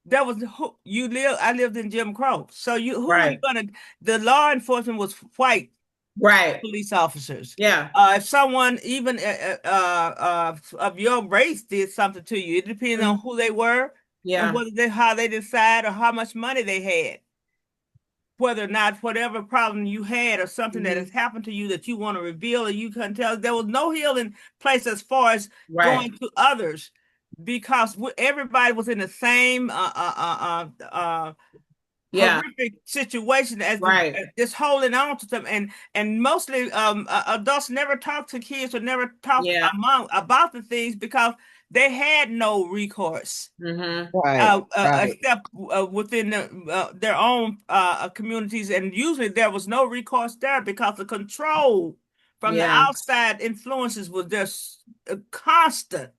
Speaker 3: that was who you live. I lived in Jim Crow. So who are you
Speaker 2: right,
Speaker 3: gonna? The law enforcement was white
Speaker 2: right.
Speaker 3: police officers.
Speaker 2: Yeah,
Speaker 3: If someone even of your race did something to you, it depends on
Speaker 2: mm,
Speaker 3: who they were and
Speaker 2: yeah,
Speaker 3: how they decide or how much money they had. whether or not whatever problem you had or something that has
Speaker 2: Mhm.
Speaker 3: happened to you that you want to reveal or you couldn't tell. There was no healing place as far as
Speaker 2: Right.
Speaker 3: going to others because everybody was in the same
Speaker 2: Yeah.
Speaker 3: horrific situation as
Speaker 2: Right.
Speaker 3: just holding on to them, and mostly adults never talk to kids or never talk
Speaker 2: Yeah.
Speaker 3: among about the things because they had no recourse
Speaker 2: Mm-hmm.
Speaker 1: Right, right,
Speaker 3: except within their own communities, and usually there was no recourse there because the control from the
Speaker 2: Yeah.
Speaker 3: outside influences was just constant.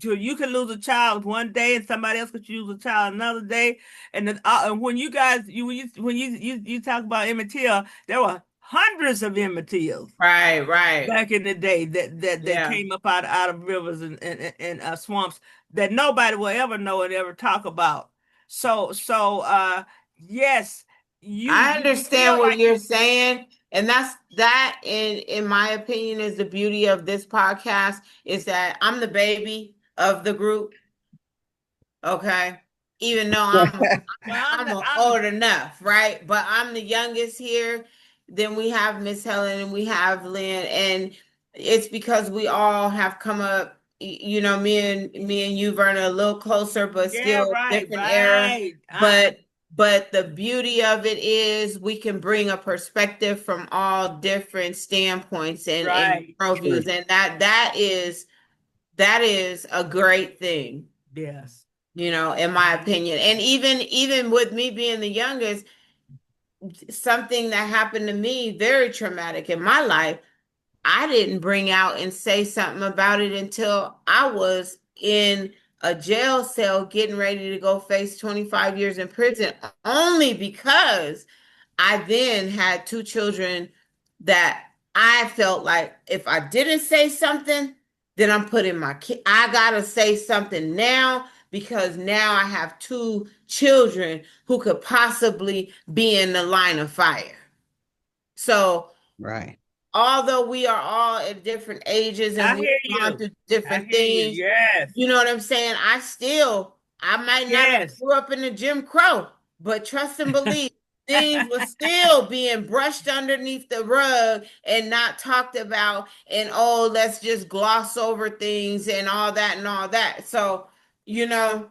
Speaker 3: You can lose a child one day, and somebody else could lose a child another day. And when you guys, when you talk about Emmett Till, there were hundreds of Emmett Tills
Speaker 2: Right. Right.
Speaker 3: back in the day that
Speaker 2: Yeah.
Speaker 3: came up out of rivers and swamps that nobody will ever know and ever talk about. So yes,
Speaker 2: I
Speaker 3: you feel
Speaker 2: understand what
Speaker 3: like
Speaker 2: you're saying, and that's that in my opinion is the beauty of this podcast is that I'm the baby of the group, okay? Even though
Speaker 3: well,
Speaker 2: I'm
Speaker 3: I'm
Speaker 2: old enough, right? But I'm the youngest here. Then we have Miss Helen and we have Lynn, and it's because we all have come up. You know, me and you, Verna, a little closer, but
Speaker 3: yeah,
Speaker 2: still
Speaker 3: right,
Speaker 2: different era.
Speaker 3: right.
Speaker 2: But the beauty of it is we can bring a perspective from all different standpoints and
Speaker 3: Right.
Speaker 1: true.
Speaker 2: worldviews, and that is a great thing,
Speaker 3: Yes.
Speaker 2: in my opinion. And even with me being the youngest, something that happened to me very traumatic in my life, I didn't bring out and say something about it until I was in a jail cell getting ready to go face 25 years in prison, only because I then had two children that I felt like if I didn't say something, then I'm putting my kid. I gotta say something now because now I have two children who could possibly be in the line of fire. So
Speaker 1: Right.
Speaker 2: although we are all at different ages and
Speaker 3: I
Speaker 2: we've
Speaker 3: hear
Speaker 2: gone
Speaker 3: you.
Speaker 2: through
Speaker 3: I
Speaker 2: different
Speaker 3: hear you.
Speaker 2: things,
Speaker 3: Yes.
Speaker 2: you know what I'm saying? I might not have
Speaker 3: Yes.
Speaker 2: grew up in the Jim Crow, but trust and believe things were still being brushed underneath the rug and not talked about. And oh, let's just gloss over things and all that and all that. So, you know,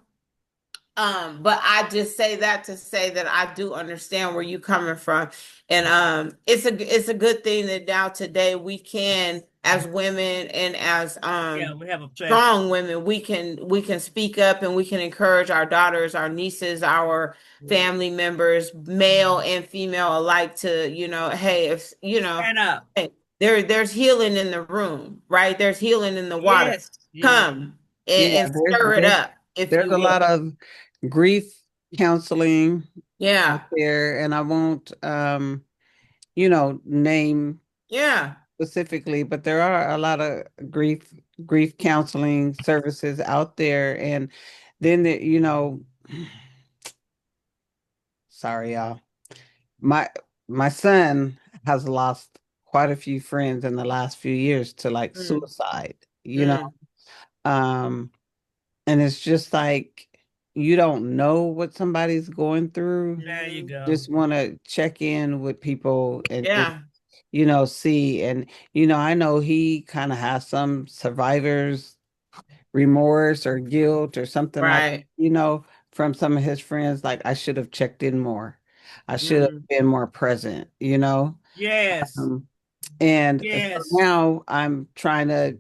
Speaker 2: but I just say that to say that I do understand where you coming from. And it's a good thing that now today we can, as women and as
Speaker 3: Yeah, we have a platform.
Speaker 2: strong women, we can speak up and we can encourage our daughters, our nieces, our family members, male and female alike, to, hey, if
Speaker 3: Stand up.
Speaker 2: hey, there's healing in the room, right? There's healing in the water.
Speaker 3: Yes. Yes.
Speaker 2: Come
Speaker 1: Yeah,
Speaker 2: and stir it up, if
Speaker 1: there's
Speaker 2: you
Speaker 1: a
Speaker 2: will.
Speaker 1: lot of grief counseling out
Speaker 2: Yeah.
Speaker 1: there, and I won't name
Speaker 2: Yeah.
Speaker 1: specifically, but there are a lot of grief counseling services out there. And then sorry y'all, my my son has lost quite a few friends in the last few years to like
Speaker 2: Mm,
Speaker 1: suicide,
Speaker 2: mm,
Speaker 1: um and it's just like you don't know what somebody's going through.
Speaker 3: There you
Speaker 2: mhm.
Speaker 3: go.
Speaker 1: Just want to check in with people and
Speaker 2: Yeah.
Speaker 1: see. And I know he kind of has some survivor's remorse or guilt or something like,
Speaker 2: Right.
Speaker 1: from some of his friends, like, I should have checked in more. I should have
Speaker 2: Mm,
Speaker 1: been more present.
Speaker 3: Yes.
Speaker 1: Um, and so
Speaker 3: Yes.
Speaker 1: now I'm trying to,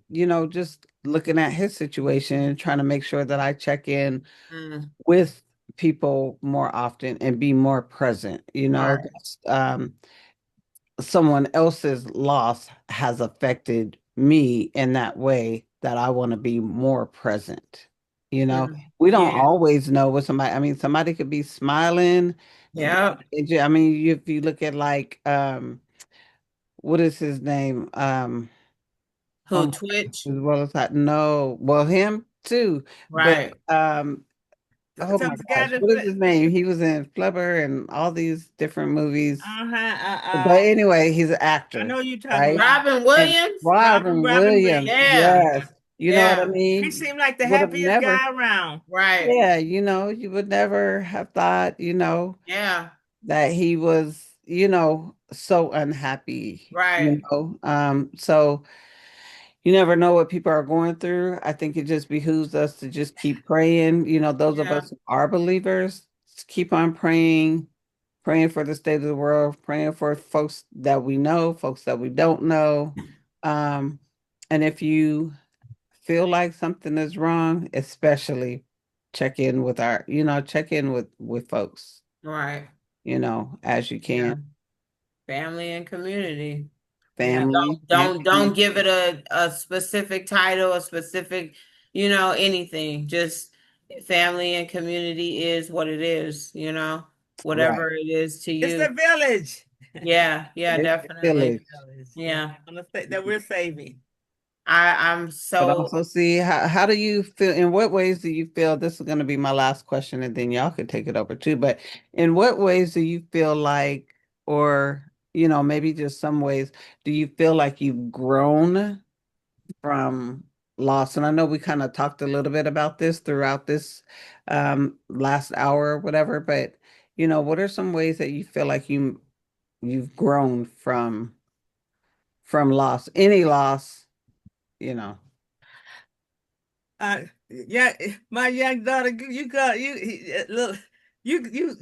Speaker 1: just looking at his situation and trying to make sure that I check in
Speaker 2: mm.
Speaker 1: with people more often and be more present.
Speaker 2: Right.
Speaker 1: Someone else's loss has affected me in that way that I want to be more present.
Speaker 2: Mm.
Speaker 1: We don't
Speaker 3: Yes.
Speaker 1: always know what somebody, I mean, somebody could be smiling.
Speaker 2: Yeah.
Speaker 1: I mean, if you look at like, what is his name? Oh
Speaker 2: Who,
Speaker 1: my
Speaker 2: Twitch?
Speaker 1: God, well, it's not, no, well, him too, but,
Speaker 2: Right.
Speaker 1: oh
Speaker 3: Tell
Speaker 1: my
Speaker 3: us the guy
Speaker 1: gosh,
Speaker 3: that
Speaker 1: what is his name? He was in Flubber and all these different movies.
Speaker 3: uh-huh,
Speaker 1: But anyway, he's an
Speaker 3: I
Speaker 1: actor,
Speaker 3: know you're talking
Speaker 1: right?
Speaker 3: about
Speaker 2: Robin
Speaker 1: And
Speaker 2: Williams?
Speaker 1: Robin
Speaker 3: Robin
Speaker 1: Williams,
Speaker 3: Williams.
Speaker 2: Yeah.
Speaker 1: yes. You know what I
Speaker 2: Yeah.
Speaker 3: He
Speaker 1: mean?
Speaker 3: seemed like the
Speaker 1: Would have
Speaker 3: happiest
Speaker 1: never,
Speaker 3: guy around.
Speaker 2: Right.
Speaker 1: yeah, you would never have thought,
Speaker 2: Yeah.
Speaker 1: that he was, so unhappy,
Speaker 2: Right.
Speaker 1: So you never know what people are going through. I think it just behooves us to just keep praying. Those of
Speaker 2: Yeah.
Speaker 1: us who are believers, keep on praying, praying for the state of the world, praying for folks that we know, folks that we don't know. Um, and if you feel like something is wrong, especially check in with folks,
Speaker 2: Right.
Speaker 1: as you
Speaker 2: Yeah.
Speaker 1: can,
Speaker 2: Family and community. Yeah.
Speaker 1: family and
Speaker 2: Don't give it
Speaker 1: community.
Speaker 2: a specific title, a specific, anything. Just family and community is what it is,
Speaker 1: Right.
Speaker 2: whatever it is to
Speaker 3: It's
Speaker 2: you.
Speaker 3: the village.
Speaker 2: Yeah, yeah,
Speaker 1: It's the
Speaker 2: definitely.
Speaker 1: village.
Speaker 3: Village, yeah,
Speaker 2: Yeah.
Speaker 3: that we're saving.
Speaker 2: I'm
Speaker 1: But
Speaker 2: so
Speaker 1: also see how do you feel, in what ways do you feel, this is going to be my last question and then y'all could take it over too, but in what ways do you feel like, or maybe just some ways, do you feel like you've grown from loss? And I know we kind of talked a little bit about this throughout this last hour or whatever, but what are some ways that you feel like you've grown from loss, any loss, you know?
Speaker 3: Yeah, my young daughter, you got look, you.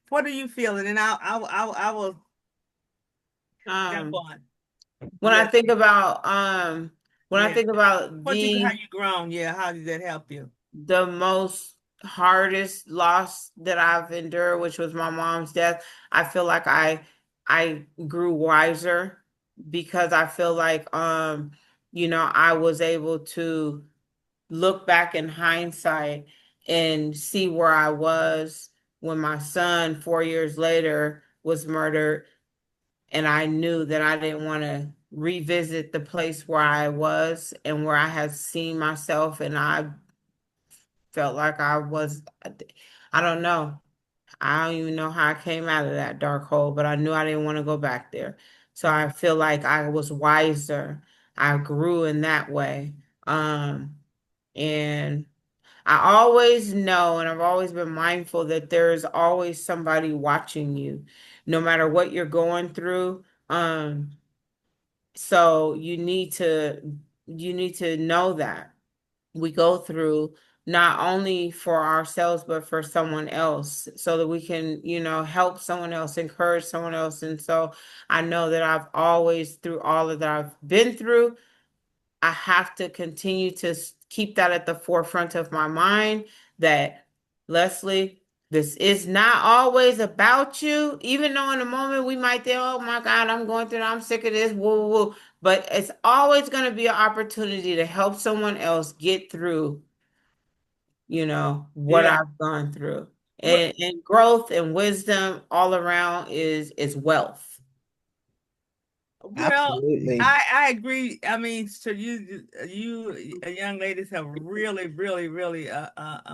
Speaker 3: What are you feeling? And I will jump
Speaker 2: um
Speaker 3: on.
Speaker 2: when I
Speaker 3: Yes,
Speaker 2: think about
Speaker 3: yeah. How
Speaker 2: the
Speaker 3: you grown? Yeah, how did that help you?
Speaker 2: the most hardest loss that I've endured, which was my mom's death, I feel like I grew wiser because I feel like I was able to look back in hindsight and see where I was when my son 4 years later was murdered, and I knew that I didn't want to revisit the place where I was and where I had seen myself, and I felt like I don't know. I don't even know how I came out of that dark hole, but I knew I didn't want to go back there. So I feel like I was wiser. I grew in that way. And I always know, and I've always been mindful that there's always somebody watching you, no matter what you're going through. So you need to know that we go through not only for ourselves but for someone else, so that we can help someone else, encourage someone else. And so I know that I've always, through all of that I've been through, I have to continue to keep that at the forefront of my mind, that, Leslie, this is not always about you, even though in the moment we might think, oh my God, I'm going through, I'm sick of this, woo, woo, woo. But it's always going to be an opportunity to help someone else get through, what
Speaker 3: Yeah.
Speaker 2: I've gone through.
Speaker 3: Well,
Speaker 2: And growth and wisdom all around is wealth.
Speaker 3: well,
Speaker 1: Absolutely.
Speaker 3: I agree. I mean, so you young ladies have really, really, really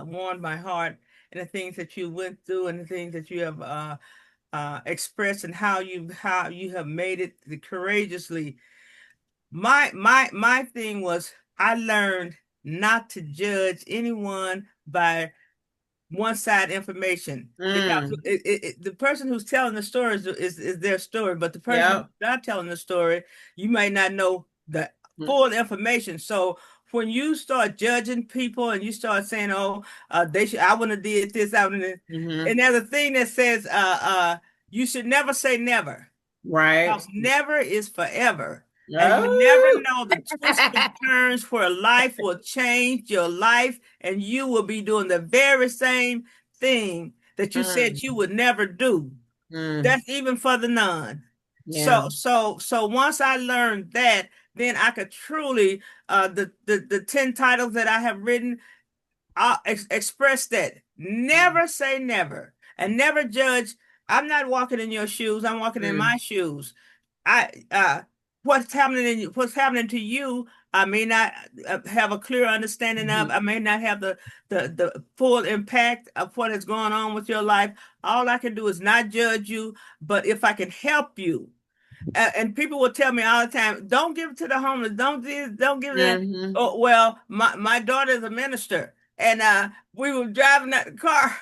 Speaker 3: warmed my heart, and the things that you went through, and the things that you have expressed, and how you have made it courageously. My thing was, I learned not to judge anyone by one side information, because
Speaker 2: Mm,
Speaker 3: the person who's telling the story is their story, but the person who's
Speaker 2: yep.
Speaker 3: not telling the story, you may not know the full information. So when you start judging people and you start saying, "Oh, they should," I wouldn't have did this, I wouldn't have,
Speaker 2: Mm-hmm.
Speaker 3: and there's a thing that says, you should never say never,
Speaker 2: Right.
Speaker 3: because never is forever. And you never
Speaker 2: Oh.
Speaker 3: know the twists and turns where life will change your life, and you will be doing the very same thing that you said
Speaker 2: Mm,
Speaker 3: you would never do.
Speaker 2: mm,
Speaker 3: That's even for the nun.
Speaker 2: yeah.
Speaker 3: So once I learned that, then I could truly, the 10 titles that I have written, I'll express that.
Speaker 2: Mm,
Speaker 3: Never say never, and never judge. I'm not walking in your shoes. I'm walking in
Speaker 2: mm,
Speaker 3: my shoes. I what's happening to you, I may not have a clear understanding of.
Speaker 2: mhm,
Speaker 3: I may not have the full impact of what is going on with your life. All I can do is not judge you, but if I can help you, and people will tell me all the time, don't give it to the homeless, don't give it that.
Speaker 2: mhm,
Speaker 3: Oh, well, my daughter is a minister, and we were driving that car,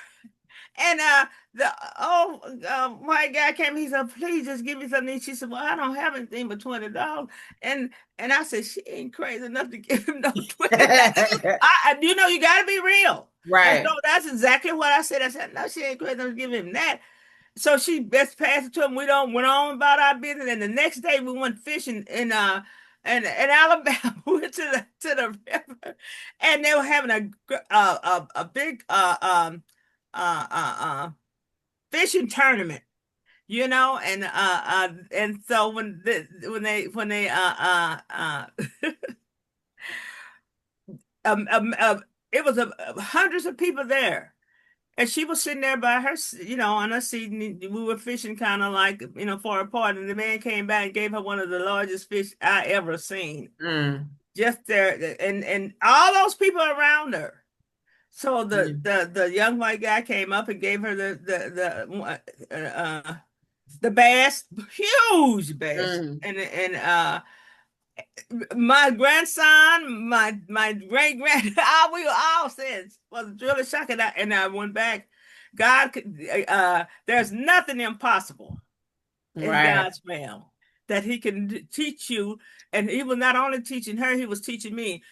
Speaker 3: And the white guy came. He said, "Please just give me something." She said, "Well, I don't have anything but $20." And I said, "She ain't crazy enough to give him no $20." You know, you got to be real. And so
Speaker 2: Right.
Speaker 3: that's exactly what I said. I said, "No, she ain't crazy enough to give him that." So she best passed it to him. We don't went on about our business. And the next day we went fishing in Alabama. We went to the river, and they were having a big uh, uh, uh, fishing tournament, you know, and so when they um, um, uh, it was hundreds of people there. And she was sitting there by her, you know, on her seat, and we were fishing kind of like, you know, far apart. And the man came back and gave her one of the largest fish I ever seen.
Speaker 2: Mm,
Speaker 3: Just there, and all those people around her. So
Speaker 2: mm,
Speaker 3: the young white guy came up and gave her the bass, huge bass,
Speaker 2: mm.
Speaker 3: and my grandson, my great grand, we were all said was really shocked, and I went back. God could, there's nothing impossible in
Speaker 2: Right.
Speaker 3: God's realm that He can teach you, and He was not only teaching her, He was teaching me.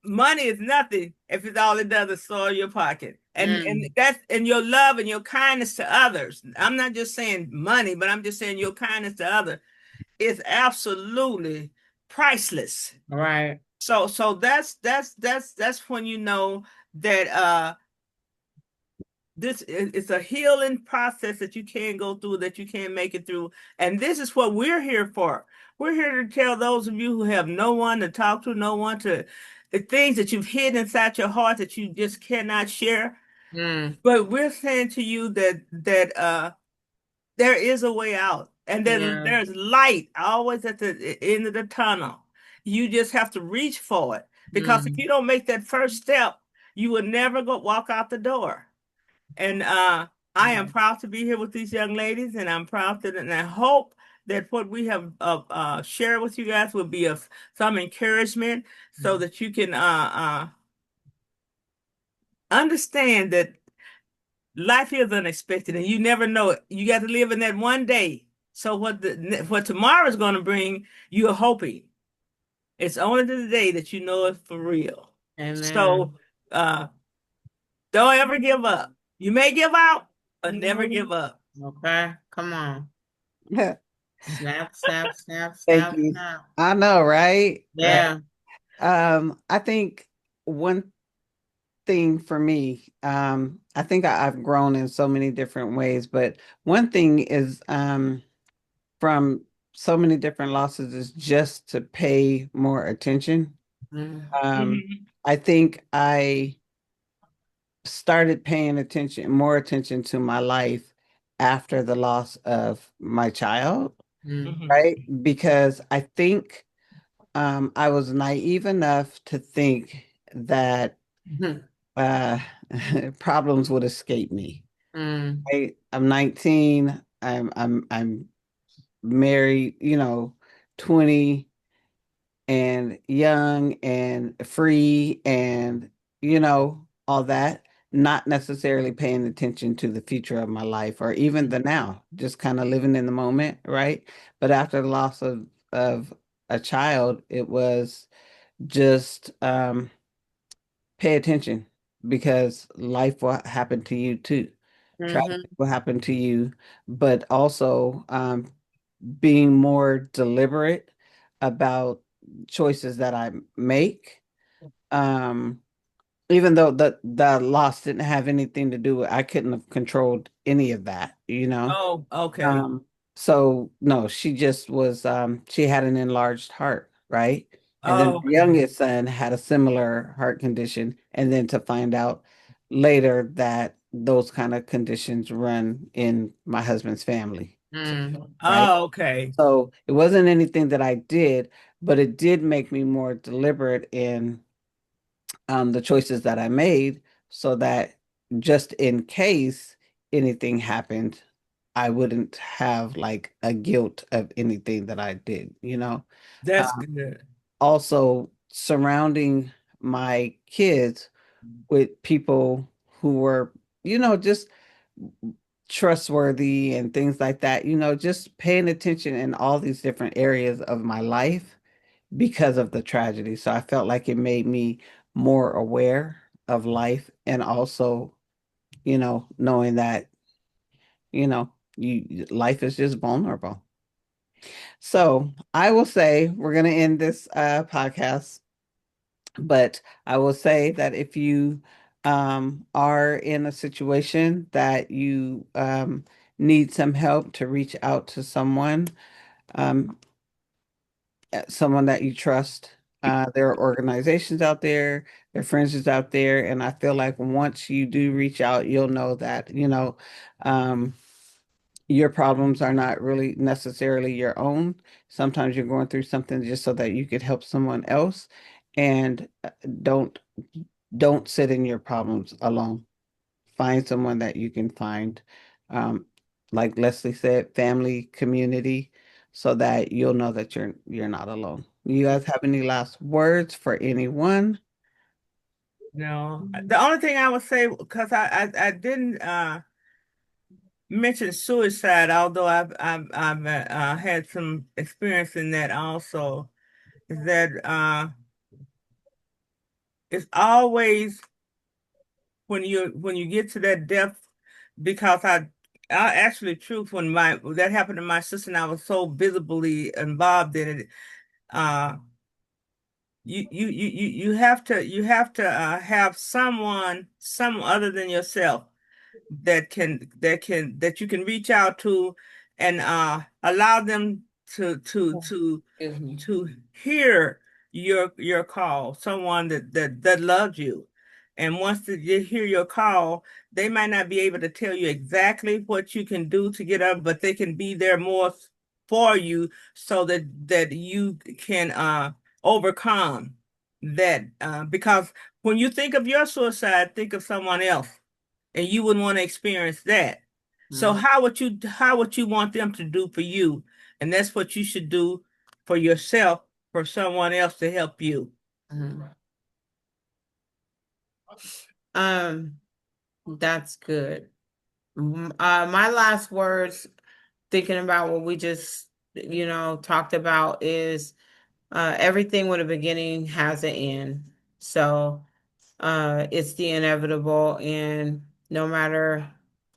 Speaker 3: Money is nothing if it's all it does is soil your pocket. And
Speaker 2: Mm,
Speaker 3: that's and your love and your kindness to others. I'm not just saying money, but I'm just saying your kindness to others is absolutely priceless.
Speaker 2: right.
Speaker 3: So that's when you know that this it's a healing process that you can go through, that you can make it through. And this is what we're here for. We're here to tell those of you who have no one to talk to, no one to the things that you've hidden inside your heart that you just cannot share.
Speaker 2: Mm,
Speaker 3: But we're saying to you that there is a way out, and
Speaker 2: yeah.
Speaker 3: there's light always at the end of the tunnel. You just have to reach for it, because if
Speaker 2: Mm,
Speaker 3: you don't make that first step, you will never go walk out the door. And I am proud to be here with these young ladies, and I'm proud that, and I hope that what we have shared with you guys will be of some encouragement, so that you can understand that life is unexpected, and you never know it. You got to live in that one day. So what tomorrow is going to bring, you are hoping. It's only the day that you know it for real. So
Speaker 2: amen.
Speaker 3: uh, don't ever give up. You may give out, but never give up.
Speaker 2: Okay. Come on. Snap, snap, snap,
Speaker 1: Thank
Speaker 2: snap,
Speaker 1: you.
Speaker 2: snap.
Speaker 1: I know, right? Right.
Speaker 2: Yeah.
Speaker 1: I think one thing for me, I think I've grown in so many different ways, but one thing is from so many different losses is just to pay more attention.
Speaker 2: Mm,
Speaker 3: Mhm.
Speaker 1: I think I started paying more attention to my life after the loss of my child,
Speaker 2: mm,
Speaker 3: Mhm.
Speaker 1: right? Because I think I was naive enough to think that
Speaker 2: mm,
Speaker 1: uh, problems would escape me.
Speaker 2: mm,
Speaker 1: I'm 19. I'm married, 20 and young and free and all that, not necessarily paying attention to the future of my life or even the now, just kind of living in the moment, right? But after the loss of a child, it was just pay attention because life will happen to you too. Tragedy
Speaker 2: mhm,
Speaker 1: will happen to you, but also being more deliberate about choices that I make. Um, Even though the loss didn't have anything to do with, I couldn't have controlled any of that, you know.
Speaker 3: Oh, okay.
Speaker 1: Um, so no, she just was she had an enlarged heart, right? And then
Speaker 3: Oh,
Speaker 1: the
Speaker 3: okay.
Speaker 1: youngest son had a similar heart condition, and then to find out later that those kind of conditions run in my husband's family,
Speaker 2: mm,
Speaker 1: right?
Speaker 3: Oh, okay.
Speaker 1: So it wasn't anything that I did, but it did make me more deliberate in the choices that I made so that just in case anything happened, I wouldn't have like a guilt of anything that I did, you know?
Speaker 3: That's
Speaker 1: Um,
Speaker 3: good.
Speaker 1: Also, surrounding my kids with people who were, just trustworthy and things like that, just paying attention in all these different areas of my life because of the tragedy. So I felt like it made me more aware of life and also, knowing that, life is just vulnerable. So I will say we're going to end this podcast, but I will say that if you are in a situation that you need some help, to reach out to um, someone that you trust. There are organizations out there are friends out there, and I feel like once you do reach out, you'll know that, um, your problems are not really necessarily your own. Sometimes you're going through something just so that you could help someone else, and don't don't sit in your problems alone. Find someone that you can find, um, like Leslie said, family, community, so that you'll know that you're not alone. You guys have any last words for anyone?
Speaker 3: No, the only thing I would say, because I didn't mention suicide, although I've had some experience in that also, is that it's always when you get to that depth, because I actually truth when my that happened to my sister and I was so visibly involved in it. uh you have to have some other than yourself that you can reach out to, and allow them
Speaker 2: Excuse me.
Speaker 3: to hear your call, someone that loves you. And once they hear your call, they might not be able to tell you exactly what you can do to get up, but they can be there more for you, so that you can overcome that, because when you think of your suicide, think of someone else, and you wouldn't want to experience that. So
Speaker 2: Mhm.
Speaker 3: how would you want them to do for you? And that's what you should do for yourself, for someone else to help you.
Speaker 2: Mhm. Um, that's good. My last words, thinking about what we just, talked about, is everything with a beginning has an end. So it's the inevitable, and no matter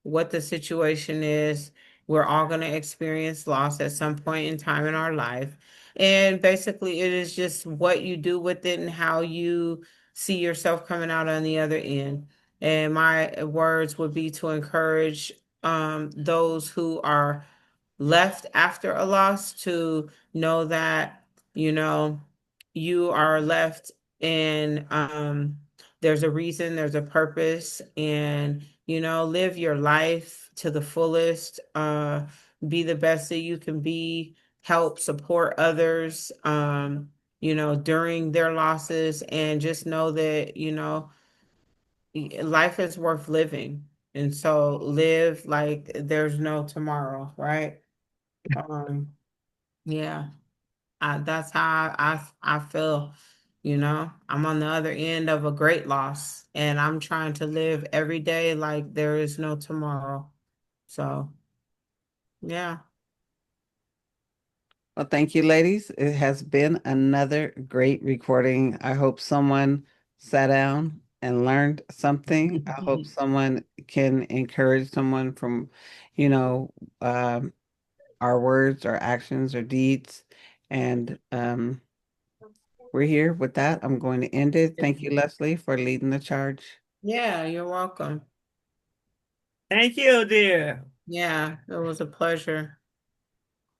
Speaker 2: what the situation is, we're all going to experience loss at some point in time in our life. And basically, it is just what you do with it and how you see yourself coming out on the other end. And my words would be to encourage those who are left after a loss to know that, you know, you are left, and there's a reason, there's a purpose, and live your life to the fullest. Be the best that you can be, help support others, during their losses, and just know that, life is worth living. And so live like there's no tomorrow, right? Um, yeah. That's how I feel. I'm on the other end of a great loss, and I'm trying to live every day like there is no tomorrow. So, yeah.
Speaker 1: Well, thank you, ladies. It has been another great recording. I hope someone sat down and learned something. I hope someone can encourage someone from, you know, um, our words, our actions, or deeds. And we're here with that. I'm going to end it. Thank you, Leslie, for leading the charge.
Speaker 2: Yeah, you're welcome.
Speaker 3: Thank you, dear.
Speaker 2: Yeah, it was a pleasure.